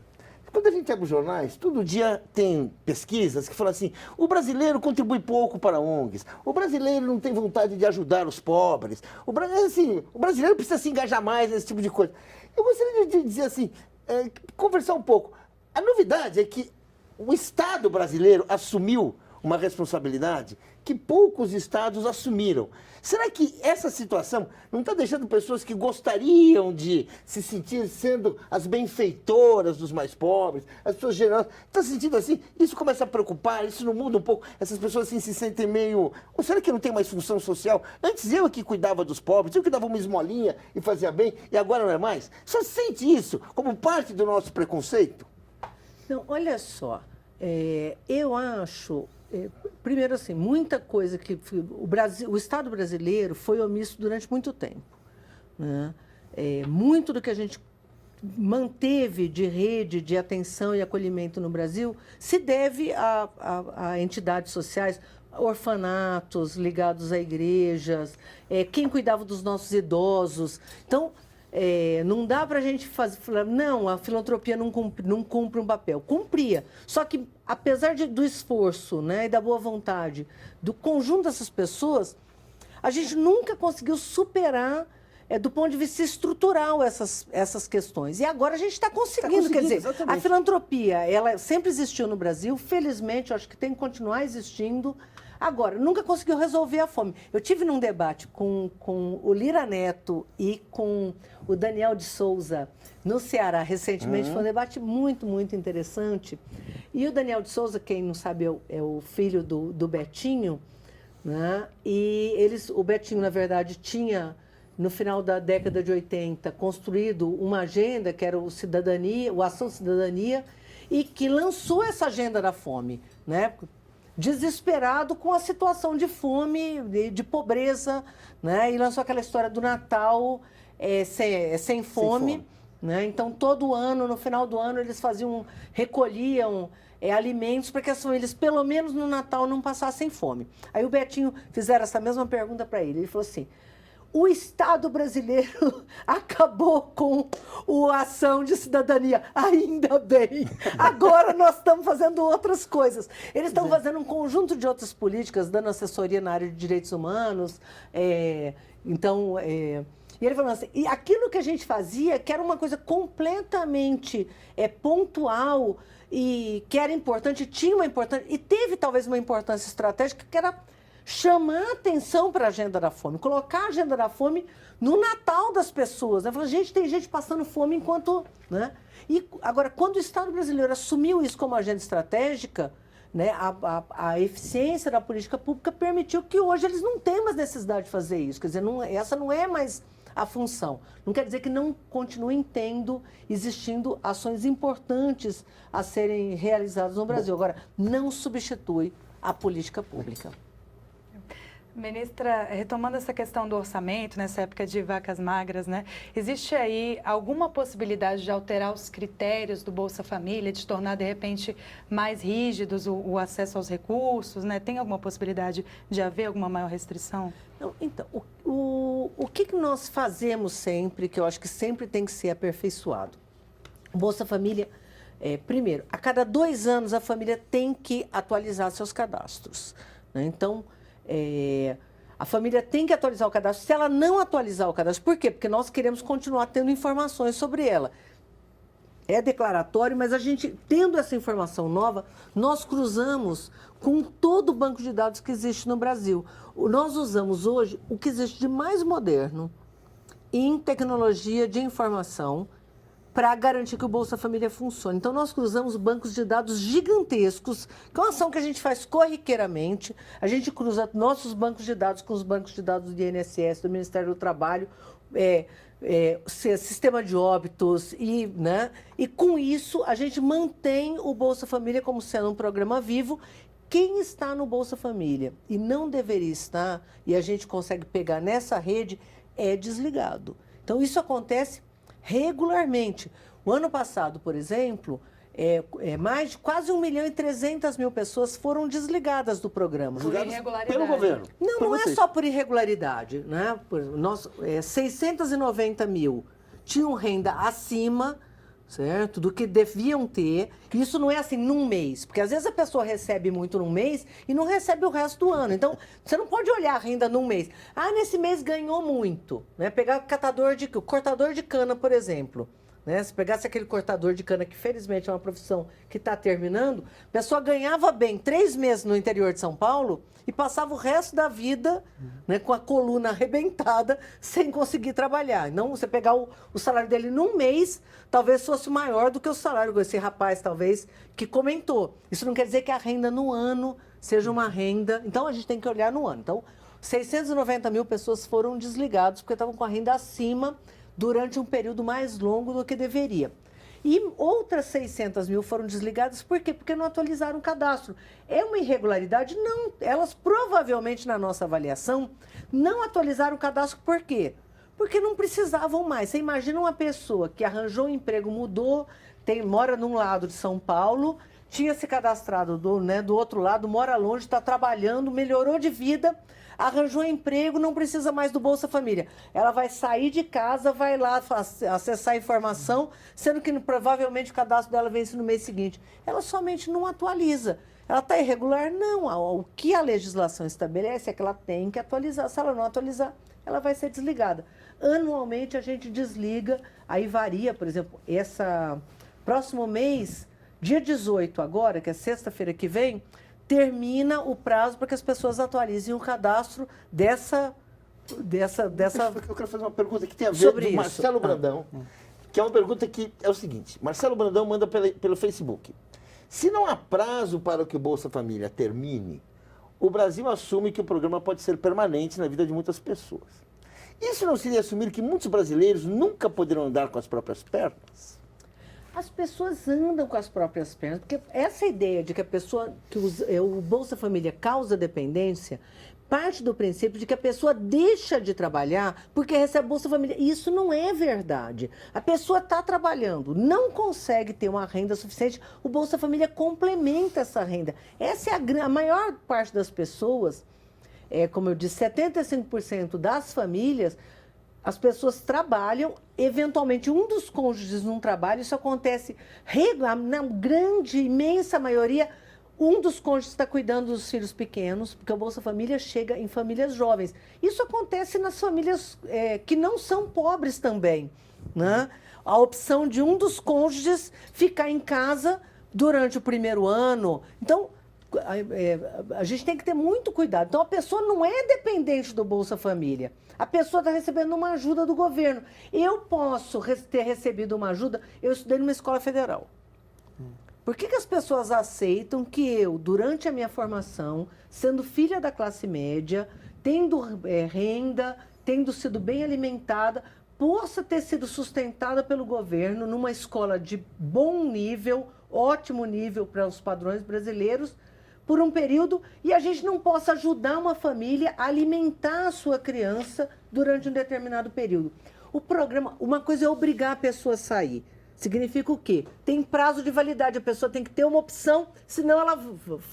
Quando a gente abre os jornais, todo dia tem pesquisas que falam assim, o brasileiro contribui pouco para ONGs, o brasileiro não tem vontade de ajudar os pobres, o brasileiro precisa se engajar mais nesse tipo de coisa. Eu gostaria de dizer assim, conversar um pouco. A novidade é que o Estado brasileiro assumiu uma responsabilidade que poucos estados assumiram. Será que essa situação não está deixando pessoas que gostariam de se sentir sendo as benfeitoras dos mais pobres, as pessoas generosas, está se sentindo assim? Isso começa a preocupar, isso não muda um pouco? Essas pessoas assim se sentem meio... Ou será que não tem mais função social? Antes eu que cuidava dos pobres, eu que dava uma esmolinha e fazia bem, e agora não é mais? Só sente isso como parte do nosso preconceito? Não, olha só, eu acho... Primeiro, assim, muita coisa que o Estado brasileiro foi omisso durante muito tempo, né? Muito do que a gente manteve de rede de atenção e acolhimento no Brasil se deve a entidades sociais, orfanatos ligados a igrejas, quem cuidava dos nossos idosos. Então, não dá para a gente falar, não, a filantropia não cumpre um papel. Cumpria. Só que, apesar do esforço, né, e da boa vontade do conjunto dessas pessoas, a gente nunca conseguiu superar, do ponto de vista estrutural, essas questões. E agora a gente está conseguindo. Quer dizer, exatamente. A filantropia, ela sempre existiu no Brasil, felizmente, eu acho que tem que continuar existindo. Agora, nunca conseguiu resolver a fome. Eu tive num debate com o Lira Neto e com o Daniel de Souza no Ceará recentemente. Foi um debate muito, muito interessante. E o Daniel de Souza, quem não sabe, é o filho do Betinho, né? E o Betinho, na verdade, tinha, no final da década de 80, construído uma agenda que era o Ação Cidadania, e que lançou essa agenda da fome, né? Desesperado com a situação de fome, de pobreza, né? E lançou aquela história do Natal sem fome. Né? Então, todo ano, no final do ano, eles recolhiam alimentos para que as famílias, pelo menos no Natal, não passassem fome. Aí o Betinho fizeram essa mesma pergunta para ele. Ele falou assim, o Estado brasileiro acabou com a ação de cidadania. Ainda bem. Agora nós estamos fazendo outras coisas. Eles estão fazendo um conjunto de outras políticas, dando assessoria na área de direitos humanos. E ele falou assim, e aquilo que a gente fazia, que era uma coisa completamente pontual e que era importante, tinha uma importância, e teve talvez uma importância estratégica, que era chamar atenção para a agenda da fome, colocar a agenda da fome no Natal das pessoas. Né? Falar, gente, tem gente passando fome enquanto... Né? E agora, quando o Estado brasileiro assumiu isso como agenda estratégica, né, a eficiência da política pública permitiu que hoje eles não tenham mais necessidade de fazer isso. Quer dizer, essa não é mais a função. Não quer dizer que não continuem existindo ações importantes a serem realizadas no Brasil. Agora, não substitui a política pública. Ministra, retomando essa questão do orçamento, nessa época de vacas magras, né? Existe aí alguma possibilidade de alterar os critérios do Bolsa Família, de tornar, de repente, mais rígidos o acesso aos recursos, né? Tem alguma possibilidade de haver alguma maior restrição? Não, então, o que nós fazemos sempre, que eu acho que sempre tem que ser aperfeiçoado? O Bolsa Família, primeiro, a cada 2 anos a família tem que atualizar seus cadastros. Né? Então, a família tem que atualizar o cadastro. Se ela não atualizar o cadastro, por quê? Porque nós queremos continuar tendo informações sobre ela. É declaratório, mas a gente, tendo essa informação nova, nós cruzamos com todo o banco de dados que existe no Brasil. Nós usamos hoje o que existe de mais moderno em tecnologia de informação para garantir que o Bolsa Família funcione. Então, nós cruzamos bancos de dados gigantescos, que é uma ação que a gente faz corriqueiramente. A gente cruza nossos bancos de dados com os bancos de dados do INSS, do Ministério do Trabalho, sistema de óbitos, né? E com isso a gente mantém o Bolsa Família como sendo um programa vivo. Quem está no Bolsa Família e não deveria estar, e a gente consegue pegar nessa rede, é desligado. Então, isso acontece regularmente. O ano passado, por exemplo, mais de quase 1.300.000 pessoas foram desligadas do programa. Por irregularidade. Pelo governo. Não é só por irregularidade. Né? 690 mil tinham renda acima, certo, do que deviam ter. Isso não é assim num mês, porque às vezes a pessoa recebe muito num mês e não recebe o resto do ano. Então, você não pode olhar a renda num mês. Nesse mês ganhou muito. Né? Pegar o cortador de cana, por exemplo. Né? Se pegasse aquele cortador de cana, que felizmente é uma profissão que está terminando, a pessoa ganhava bem 3 meses no interior de São Paulo e passava o resto da vida, né, com a coluna arrebentada, sem conseguir trabalhar. Então, você pegar o salário dele num mês, talvez fosse maior do que o salário desse rapaz, talvez, que comentou. Isso não quer dizer que a renda no ano seja uma renda... Então, a gente tem que olhar no ano. Então, 690 mil pessoas foram desligadas porque estavam com a renda acima durante um período mais longo do que deveria. E outras 600 mil foram desligadas, por quê? Porque não atualizaram o cadastro. É uma irregularidade? Não. Elas provavelmente, na nossa avaliação, não atualizaram o cadastro, por quê? Porque não precisavam mais. Você imagina uma pessoa que arranjou um emprego, mudou, mora num lado de São Paulo, tinha se cadastrado do outro lado, mora longe, está trabalhando, melhorou de vida, arranjou um emprego, não precisa mais do Bolsa Família. Ela vai sair de casa, vai lá acessar a informação, sendo que provavelmente o cadastro dela vence no mês seguinte. Ela somente não atualiza. Ela está irregular? Não. O que a legislação estabelece é que ela tem que atualizar. Se ela não atualizar, ela vai ser desligada. Anualmente a gente desliga, aí varia, por exemplo, próximo mês, dia 18 agora, que é sexta-feira que vem, termina o prazo para que as pessoas atualizem o cadastro dessa... Eu quero fazer uma pergunta que tem a ver com Marcelo Brandão, que é uma pergunta que é o seguinte. Marcelo Brandão manda pelo Facebook. Se não há prazo para que o Bolsa Família termine, o Brasil assume que o programa pode ser permanente na vida de muitas pessoas. Isso não seria assumir que muitos brasileiros nunca poderão andar com as próprias pernas? As pessoas andam com as próprias pernas, porque essa ideia de que o Bolsa Família causa dependência parte do princípio de que a pessoa deixa de trabalhar porque recebe Bolsa Família. Isso não é verdade. A pessoa está trabalhando, não consegue ter uma renda suficiente, o Bolsa Família complementa essa renda. Essa é a maior parte das pessoas, como eu disse, 75% das famílias, as pessoas trabalham, eventualmente um dos cônjuges não trabalha, isso acontece na grande, imensa maioria, um dos cônjuges está cuidando dos filhos pequenos, porque o Bolsa Família chega em famílias jovens. Isso acontece nas famílias que não são pobres também, né? A opção de um dos cônjuges ficar em casa durante o primeiro ano. Então, a gente tem que ter muito cuidado. Então, a pessoa não é dependente do Bolsa Família. A pessoa está recebendo uma ajuda do governo. Eu posso ter recebido uma ajuda, eu estudei numa escola federal. Por que as pessoas aceitam que eu, durante a minha formação, sendo filha da classe média, tendo renda, tendo sido bem alimentada, possa ter sido sustentada pelo governo numa escola de bom nível, ótimo nível para os padrões brasileiros, por um período, e a gente não possa ajudar uma família a alimentar a sua criança durante um determinado período? O programa, uma coisa é obrigar a pessoa a sair. Significa o quê? Tem prazo de validade, a pessoa tem que ter uma opção, senão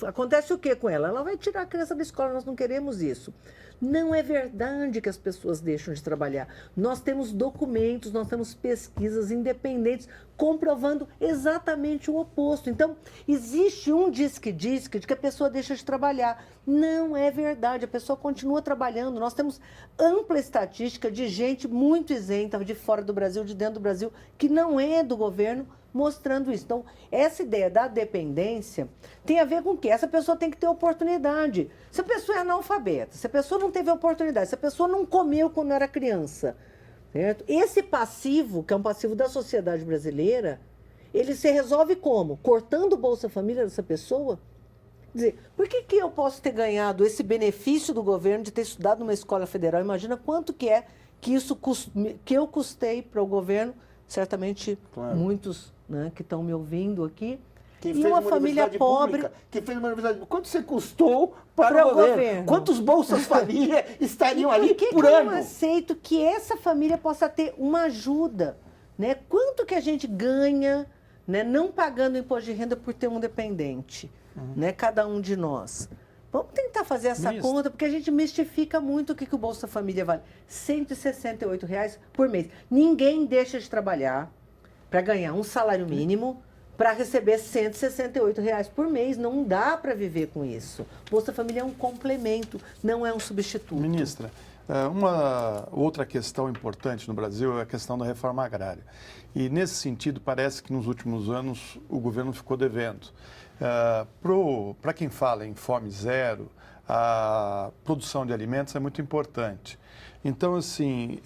acontece o quê com ela? Ela vai tirar a criança da escola, nós não queremos isso. Não é verdade que as pessoas deixam de trabalhar. Nós temos documentos, nós temos pesquisas independentes comprovando exatamente o oposto. Então, existe um diz-que-diz-que de que a pessoa deixa de trabalhar. Não é verdade, a pessoa continua trabalhando. Nós temos ampla estatística de gente muito isenta de fora do Brasil, de dentro do Brasil, que não é do governo, mostrando isso. Então, essa ideia da dependência tem a ver com o quê? Essa pessoa tem que ter oportunidade. Se a pessoa é analfabeta, se a pessoa não teve oportunidade, se a pessoa não comeu quando era criança, certo? Esse passivo, que é um passivo da sociedade brasileira, ele se resolve como? Cortando o Bolsa Família dessa pessoa? Quer dizer, por que eu posso ter ganhado esse benefício do governo de ter estudado numa escola federal? Imagina quanto que é que eu custei para o governo, certamente muitos, né, que estão me ouvindo aqui, Quem e fez uma família pobre. Pública, quem fez uma universidade pública, quanto você custou para o governo? Quantos Bolsas Família estariam ali por ano? Eu não aceito que essa família possa ter uma ajuda, né? Quanto que a gente ganha, né, não pagando imposto de renda por ter um dependente, né, cada um de nós? Vamos tentar fazer essa conta, porque a gente mistifica muito o que o Bolsa Família vale. R$ 168 por mês. Ninguém deixa de trabalhar para ganhar um salário mínimo para receber R$ 168 por mês. Não dá para viver com isso. Bolsa Família é um complemento, não é um substituto. Ministra, uma outra questão importante no Brasil é a questão da reforma agrária. E, nesse sentido, parece que nos últimos anos o governo ficou devendo. Para quem fala em fome zero, a produção de alimentos é muito importante. Então, assim,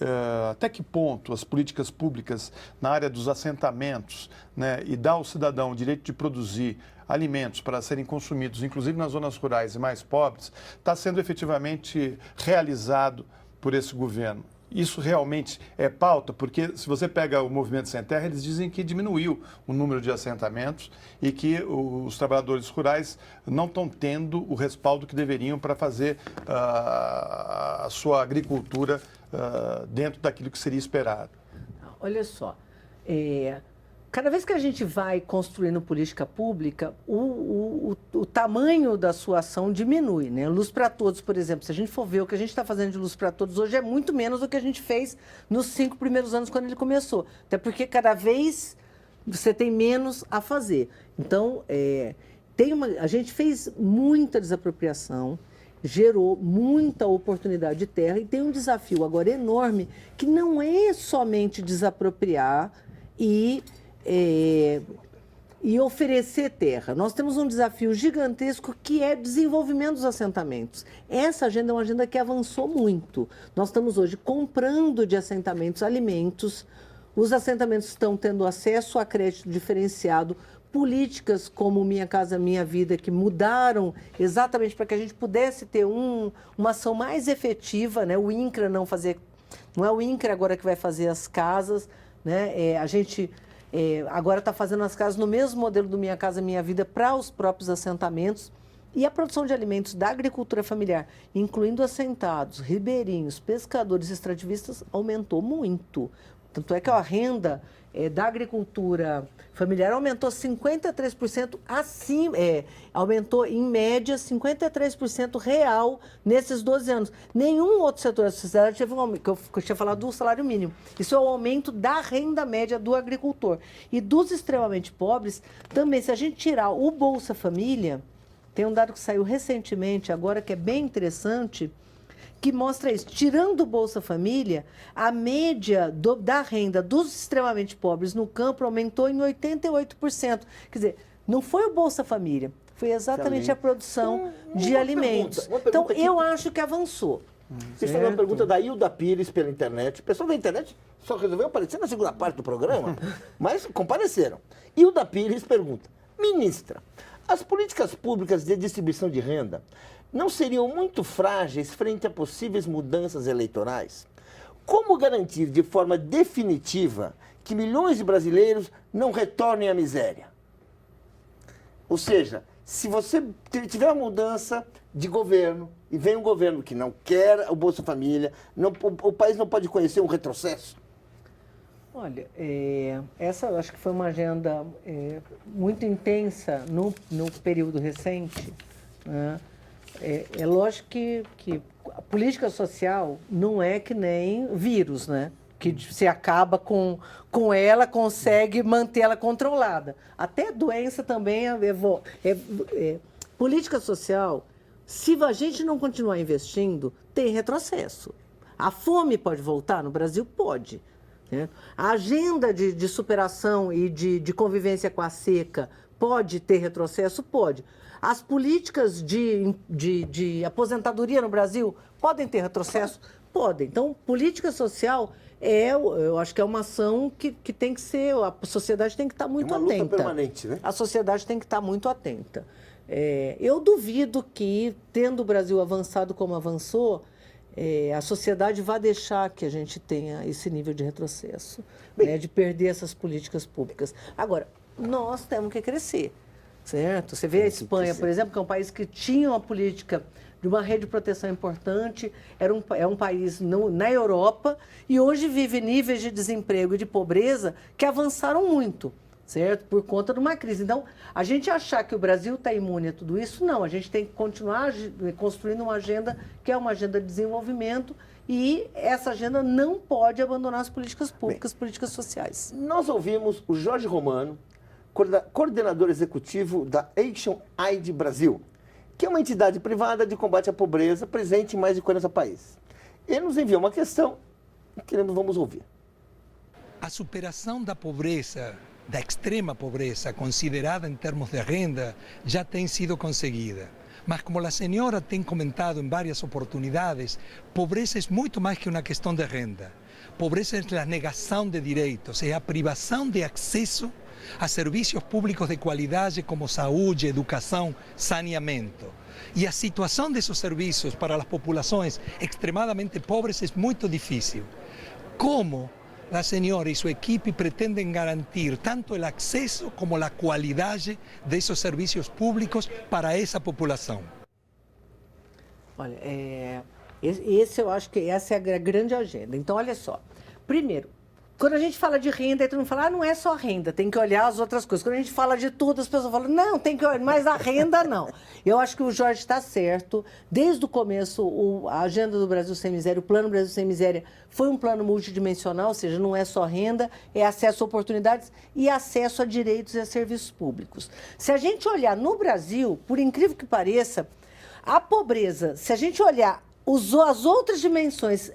até que ponto as políticas públicas na área dos assentamentos, né, e dar ao cidadão o direito de produzir alimentos para serem consumidos, inclusive nas zonas rurais e mais pobres, está sendo efetivamente realizado por esse governo? Isso realmente é pauta, porque se você pega o Movimento Sem Terra, eles dizem que diminuiu o número de assentamentos e que os trabalhadores rurais não estão tendo o respaldo que deveriam para fazer a sua agricultura dentro daquilo que seria esperado. Olha só, cada vez que a gente vai construindo política pública, o tamanho da sua ação diminui, né? Luz para Todos, por exemplo, se a gente for ver o que a gente está fazendo de Luz para Todos hoje, é muito menos do que a gente fez nos 5 primeiros anos quando ele começou. Até porque cada vez você tem menos a fazer. Então, a gente fez muita desapropriação, gerou muita oportunidade de terra e tem um desafio agora enorme, que não é somente desapropriar e oferecer terra. Nós temos um desafio gigantesco que é o desenvolvimento dos assentamentos. Essa agenda é uma agenda que avançou muito. Nós estamos hoje comprando de assentamentos alimentos, os assentamentos estão tendo acesso a crédito diferenciado, políticas como Minha Casa Minha Vida, que mudaram exatamente para que a gente pudesse ter uma ação mais efetiva, né? O INCRA não é o INCRA agora que vai fazer as casas, né? A gente agora está fazendo as casas no mesmo modelo do Minha Casa Minha Vida para os próprios assentamentos. E a produção de alimentos da agricultura familiar, incluindo assentados, ribeirinhos, pescadores e extrativistas, aumentou muito. Tanto é que a renda da agricultura familiar aumentou 53% aumentou em média 53% real nesses 12 anos. Nenhum outro setor da sociedade teve um aumento, que eu tinha falado do salário mínimo. Isso é o aumento da renda média do agricultor. E dos extremamente pobres, também, se a gente tirar o Bolsa Família, tem um dado que saiu recentemente agora, que é bem interessante, que mostra isso. Tirando o Bolsa Família, a média da renda dos extremamente pobres no campo aumentou em 88%. Quer dizer, não foi o Bolsa Família, foi exatamente a produção de uma alimentos. pergunta Então, aqui. eu acho que avançou. Vocês fizeram uma pergunta da Hilda Pires pela internet. O pessoal da internet só resolveu aparecer na segunda parte do programa, mas compareceram. Hilda Pires pergunta: ministra, as políticas públicas de distribuição de renda não seriam muito frágeis frente a possíveis mudanças eleitorais? Como garantir de forma definitiva que milhões de brasileiros não retornem à miséria? Ou seja, se você tiver uma mudança de governo e vem um governo que não quer o Bolsa Família, o país não pode conhecer um retrocesso? Olha, essa eu acho que foi uma agenda muito intensa no período recente, né? É lógico que a política social não é que nem vírus, né? Que se acaba com ela, consegue mantê-la controlada. Até doença também política social, se a gente não continuar investindo, tem retrocesso. A fome pode voltar no Brasil? Pode. Né? A agenda de superação e de convivência com a seca pode ter retrocesso? Pode. As políticas de aposentadoria no Brasil podem ter retrocesso? Podem. Então, política social eu acho que é uma ação que tem que ser, a sociedade tem que estar muito atenta. É uma luta permanente, né? A sociedade tem que estar muito atenta. Eu duvido que, tendo o Brasil avançado como avançou, a sociedade vai deixar que a gente tenha esse nível de retrocesso, né, de perder essas políticas públicas. Agora, nós temos que crescer, certo? Você vê a Espanha, por exemplo, que é um país que tinha uma política de uma rede de proteção importante, é um país na Europa e hoje vive níveis de desemprego e de pobreza que avançaram muito, certo? Por conta de uma crise. Então, a gente achar que o Brasil está imune a tudo isso, não. A gente tem que continuar construindo uma agenda que é uma agenda de desenvolvimento e essa agenda não pode abandonar as políticas públicas, políticas sociais. Nós ouvimos o Jorge Romano, coordenador executivo da Action Aid Brasil, que é uma entidade privada de combate à pobreza presente em mais de 40 países. Ele nos enviou uma questão que vamos ouvir. A superação da pobreza, da extrema pobreza, considerada em termos de renda, já tem sido conseguida. Mas como a senhora tem comentado em várias oportunidades, pobreza é muito mais que uma questão de renda. Pobreza é a negação de direitos, é a privação de acesso a serviços públicos de qualidade como saúde, educação, saneamento. E a situação desses serviços para as populações extremadamente pobres é muito difícil. Como a senhora e sua equipe pretendem garantir tanto o acesso como a qualidade desses serviços públicos para essa população? Olha, eu acho que essa é a grande agenda. Então, olha só. Primeiro, quando a gente fala de renda, aí todo mundo fala, não é só renda, tem que olhar as outras coisas. Quando a gente fala de tudo, as pessoas falam, não, tem que olhar, mas a renda não. Eu acho que o Jorge está certo. Desde o começo, a Agenda do Brasil Sem Miséria, o Plano Brasil Sem Miséria, foi um plano multidimensional, ou seja, não é só renda, é acesso a oportunidades e acesso a direitos e a serviços públicos. Se a gente olhar no Brasil, por incrível que pareça, a pobreza, se a gente olhar as outras dimensões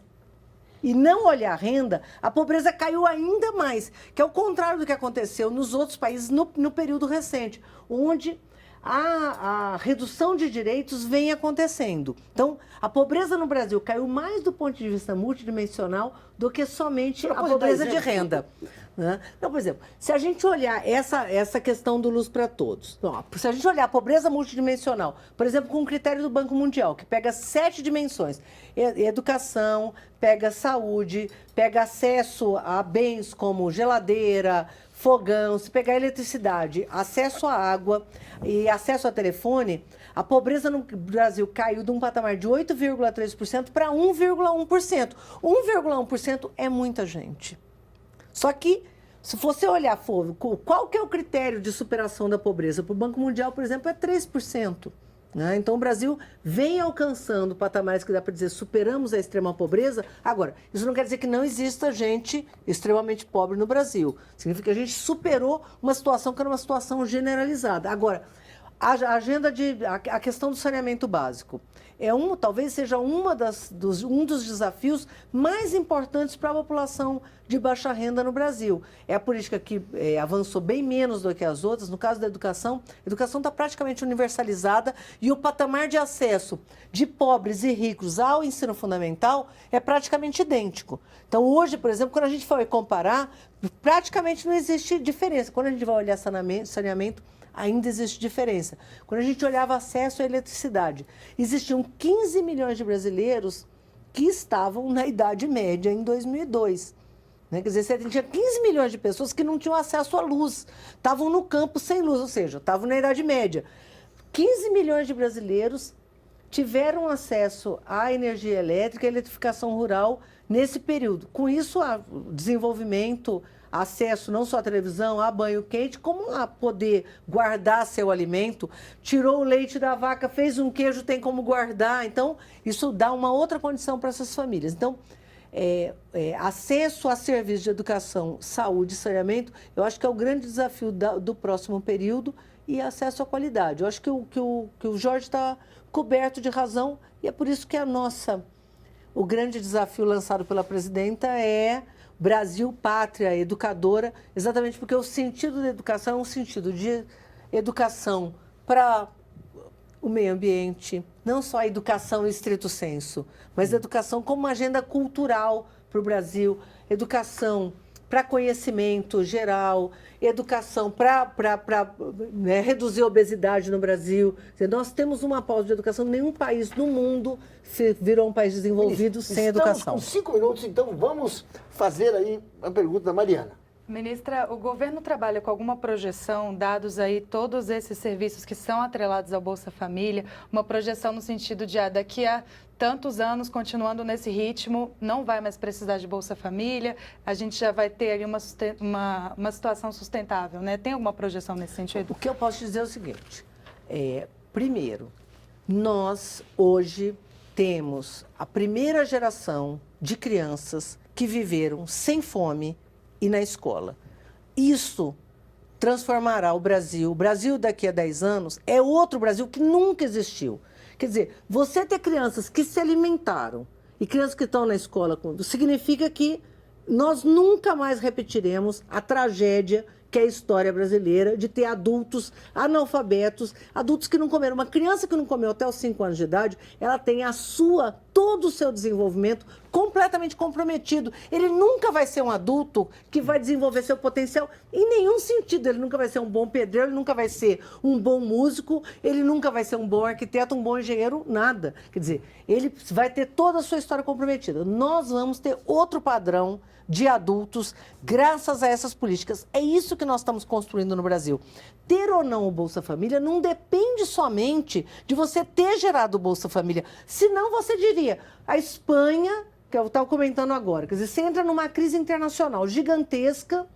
e não olhar a renda, a pobreza caiu ainda mais, que é o contrário do que aconteceu nos outros países no período recente, onde a redução de direitos vem acontecendo. Então, a pobreza no Brasil caiu mais do ponto de vista multidimensional do que somente a pobreza de renda. Né? Então, por exemplo, se a gente olhar essa questão do Luz para Todos, se a gente olhar a pobreza multidimensional, por exemplo, com o critério do Banco Mundial, que pega 7 dimensões, educação, pega saúde, pega acesso a bens como geladeira, fogão, se pegar eletricidade, acesso à água e acesso a telefone, a pobreza no Brasil caiu de um patamar de 8,3% para 1,1%. 1,1% é muita gente. Só que, se você olhar, qual que é o critério de superação da pobreza? Para o Banco Mundial, por exemplo, é 3%. Né? Então, o Brasil vem alcançando patamares que dá para dizer superamos a extrema pobreza. Agora, isso não quer dizer que não exista gente extremamente pobre no Brasil. Significa que a gente superou uma situação que era uma situação generalizada. Agora, a agenda a questão do saneamento básico talvez seja um dos desafios mais importantes para a população de baixa renda no Brasil. É a política que avançou bem menos do que as outras. No caso da educação, a educação está praticamente universalizada e o patamar de acesso de pobres e ricos ao ensino fundamental é praticamente idêntico. Então, hoje, por exemplo, quando a gente vai comparar, praticamente não existe diferença. Quando a gente vai olhar saneamento, ainda existe diferença. Quando a gente olhava acesso à eletricidade, existiam 15 milhões de brasileiros que estavam na Idade Média em 2002. Né? Quer dizer, você tinha 15 milhões de pessoas que não tinham acesso à luz, estavam no campo sem luz, ou seja, estavam na Idade Média. 15 milhões de brasileiros tiveram acesso à energia elétrica e eletrificação rural nesse período. Com isso, o desenvolvimento, acesso não só à televisão, a banho quente, como a poder guardar seu alimento, tirou o leite da vaca, fez um queijo, tem como guardar. Então, isso dá uma outra condição para essas famílias. Então, acesso a serviços de educação, saúde e saneamento, eu acho que é o grande desafio do próximo período, e acesso à qualidade. Eu acho que o Jorge está coberto de razão, e é por isso que o grande desafio lançado pela presidenta é Brasil, pátria educadora, exatamente porque o sentido da educação é um sentido de educação para o meio ambiente, não só a educação em estrito senso, mas a educação como uma agenda cultural para o Brasil, educação para conhecimento geral, educação para reduzir a obesidade no Brasil. Nós temos uma pauta de educação, nenhum país no mundo virou um país desenvolvido sem educação. Com 5 minutos, então vamos fazer aí a pergunta da Mariana. Ministra, o governo trabalha com alguma projeção, dados aí todos esses serviços que são atrelados ao Bolsa Família, uma projeção no sentido de daqui a tantos anos, continuando nesse ritmo, não vai mais precisar de Bolsa Família, a gente já vai ter ali uma situação sustentável, né? Tem alguma projeção nesse sentido? O que eu posso dizer é o seguinte, primeiro, nós hoje temos a primeira geração de crianças que viveram sem fome e na escola. Isso transformará o Brasil. O Brasil daqui a 10 anos é outro Brasil que nunca existiu. Quer dizer, você ter crianças que se alimentaram e crianças que estão na escola, significa que nós nunca mais repetiremos a tragédia que é a história brasileira de ter adultos analfabetos, adultos que não comeram. Uma criança que não comeu até os 5 anos de idade, ela tem todo o seu desenvolvimento completamente comprometido. Ele nunca vai ser um adulto que vai desenvolver seu potencial em nenhum sentido. Ele nunca vai ser um bom pedreiro, ele nunca vai ser um bom músico, ele nunca vai ser um bom arquiteto, um bom engenheiro, nada. Quer dizer, ele vai ter toda a sua história comprometida. Nós vamos ter outro padrão de adultos, graças a essas políticas. É isso que nós estamos construindo no Brasil. Ter ou não o Bolsa Família não depende somente de você ter gerado o Bolsa Família. Senão você diria, a Espanha, que eu estava comentando agora, quer dizer, você entra numa crise internacional gigantesca,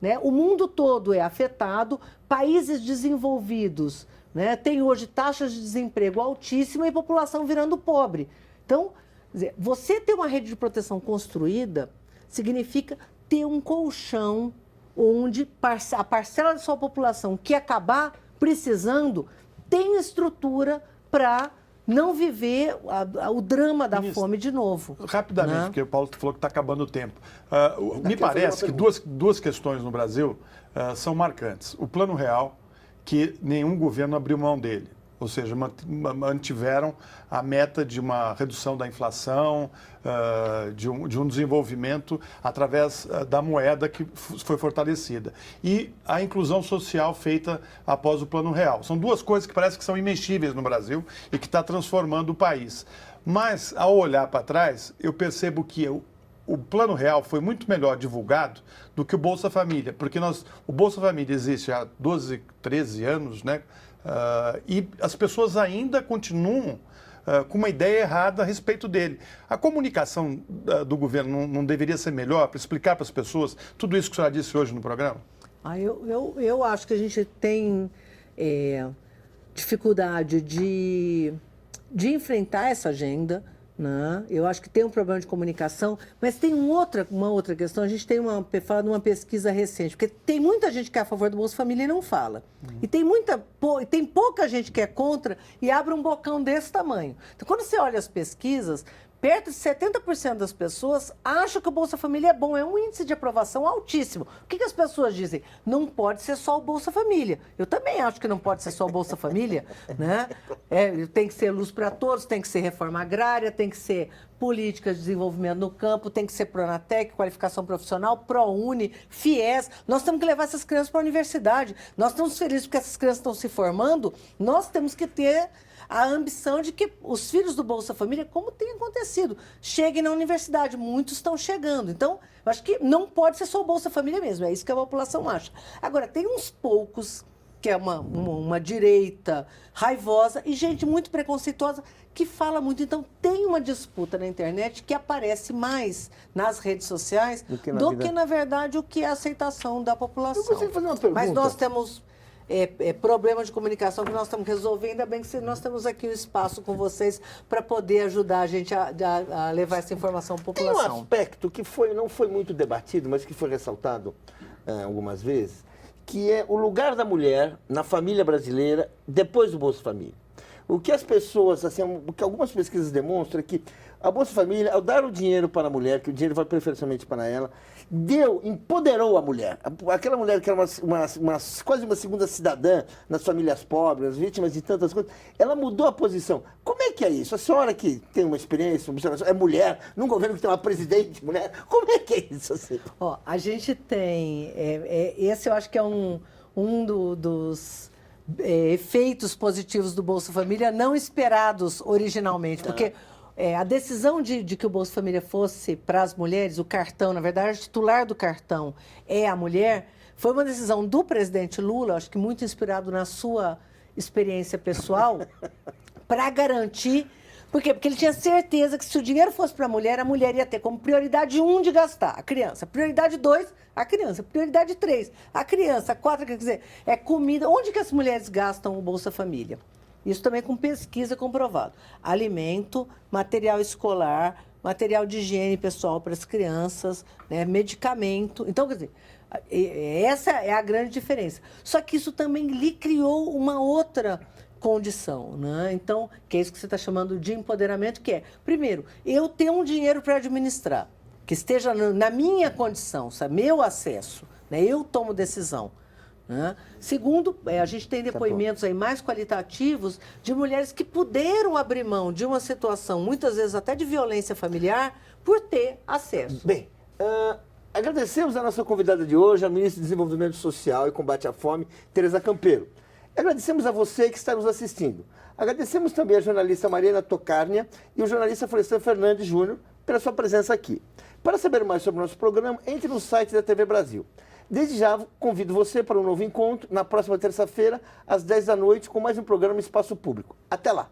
né? O mundo todo é afetado, países desenvolvidos, né, têm hoje taxas de desemprego altíssimas e população virando pobre. Então, quer dizer, você ter uma rede de proteção construída significa ter um colchão onde a parcela da sua população que acabar precisando tem estrutura para não viver o drama da fome de novo. Rapidamente, né? Porque o Paulo falou que está acabando o tempo. Me parece que duas questões no Brasil são marcantes. O Plano Real, que nenhum governo abriu mão dele. Ou seja, mantiveram a meta de uma redução da inflação, de um desenvolvimento através da moeda que foi fortalecida. E a inclusão social feita após o Plano Real. São duas coisas que parece que são imexíveis no Brasil e que está transformando o país. Mas, ao olhar para trás, eu percebo que o Plano Real foi muito melhor divulgado do que o Bolsa Família, porque o Bolsa Família existe há 12, 13 anos, né? E as pessoas ainda continuam com uma ideia errada a respeito dele. A comunicação do governo não deveria ser melhor para explicar para as pessoas tudo isso que a senhora disse hoje no programa? Eu acho que a gente tem dificuldade de enfrentar essa agenda, né? Eu acho que tem um problema de comunicação, mas tem uma outra questão. A gente tem falado de uma pesquisa recente, porque tem muita gente que é a favor do Bolsa Família e não fala. E tem pouca gente que é contra e abre um bocão desse tamanho. Então, quando você olha as pesquisas, perto de 70% das pessoas acham que o Bolsa Família é bom, é um índice de aprovação altíssimo. O que as pessoas dizem? Não pode ser só o Bolsa Família. Eu também acho que não pode ser só o Bolsa Família, né? Tem que ser luz para todos, tem que ser reforma agrária, tem que ser política de desenvolvimento no campo, tem que ser Pronatec, qualificação profissional, ProUni, FIES. Nós temos que levar essas crianças para a universidade. Nós estamos felizes porque essas crianças estão se formando, nós temos que ter a ambição de que os filhos do Bolsa Família, como tem acontecido, cheguem na universidade. Muitos estão chegando. Então, eu acho que não pode ser só o Bolsa Família mesmo. É isso que a população acha. Agora, tem uns poucos, que é uma direita raivosa e gente muito preconceituosa que fala muito. Então, tem uma disputa na internet que aparece mais nas redes sociais do que, na verdade, o que é a aceitação da população. Eu gostaria de fazer uma pergunta. Mas nós temos problema de comunicação que nós estamos resolvendo. Ainda bem que nós temos aqui um espaço com vocês para poder ajudar a gente a levar essa informação à população. Tem um aspecto que não foi muito debatido, mas que foi ressaltado algumas vezes, que é o lugar da mulher na família brasileira depois do Bolsa Família. O que as pessoas, assim, o que algumas pesquisas demonstram é que a Bolsa Família, ao dar o dinheiro para a mulher, que o dinheiro vai preferencialmente para ela, empoderou a mulher. Aquela mulher que era quase uma segunda cidadã nas famílias pobres, vítimas de tantas coisas, ela mudou a posição. Como é que é isso? A senhora que tem uma experiência, é mulher, num governo que tem uma presidente mulher, como é que é isso? Assim? A gente tem, esse eu acho que é um dos efeitos positivos do Bolsa Família não esperados originalmente, porque a decisão de que o Bolsa Família fosse para as mulheres, o cartão, na verdade, o titular do cartão é a mulher, foi uma decisão do presidente Lula, acho que muito inspirado na sua experiência pessoal, para garantir. Por quê? Porque ele tinha certeza que se o dinheiro fosse para a mulher ia ter como prioridade 1 de gastar, a criança. Prioridade 2, a criança. Prioridade 3, a criança. 4, quer dizer, é comida. Onde que as mulheres gastam o Bolsa Família? Isso também com pesquisa comprovado. Alimento, material escolar, material de higiene pessoal para as crianças, né, medicamento. Então, quer dizer, essa é a grande diferença. Só que isso também lhe criou uma outra condição, né? Então, que é isso que você está chamando de empoderamento, que é, primeiro, eu tenho um dinheiro para administrar, que esteja na minha condição, sabe? Meu acesso, né? Eu tomo decisão. Né? Segundo, a gente tem depoimentos aí mais qualitativos de mulheres que puderam abrir mão de uma situação, muitas vezes até de violência familiar, por ter acesso. Bem, agradecemos a nossa convidada de hoje, a ministra de Desenvolvimento Social e Combate à Fome, Tereza Campeiro. Agradecemos a você que está nos assistindo. Agradecemos também a jornalista Mariana Tocarnia e o jornalista Florestan Fernandes Júnior pela sua presença aqui. Para saber mais sobre o nosso programa, entre no site da TV Brasil. Desde já, convido você para um novo encontro na próxima terça-feira, às 10 da noite, com mais um programa Espaço Público. Até lá!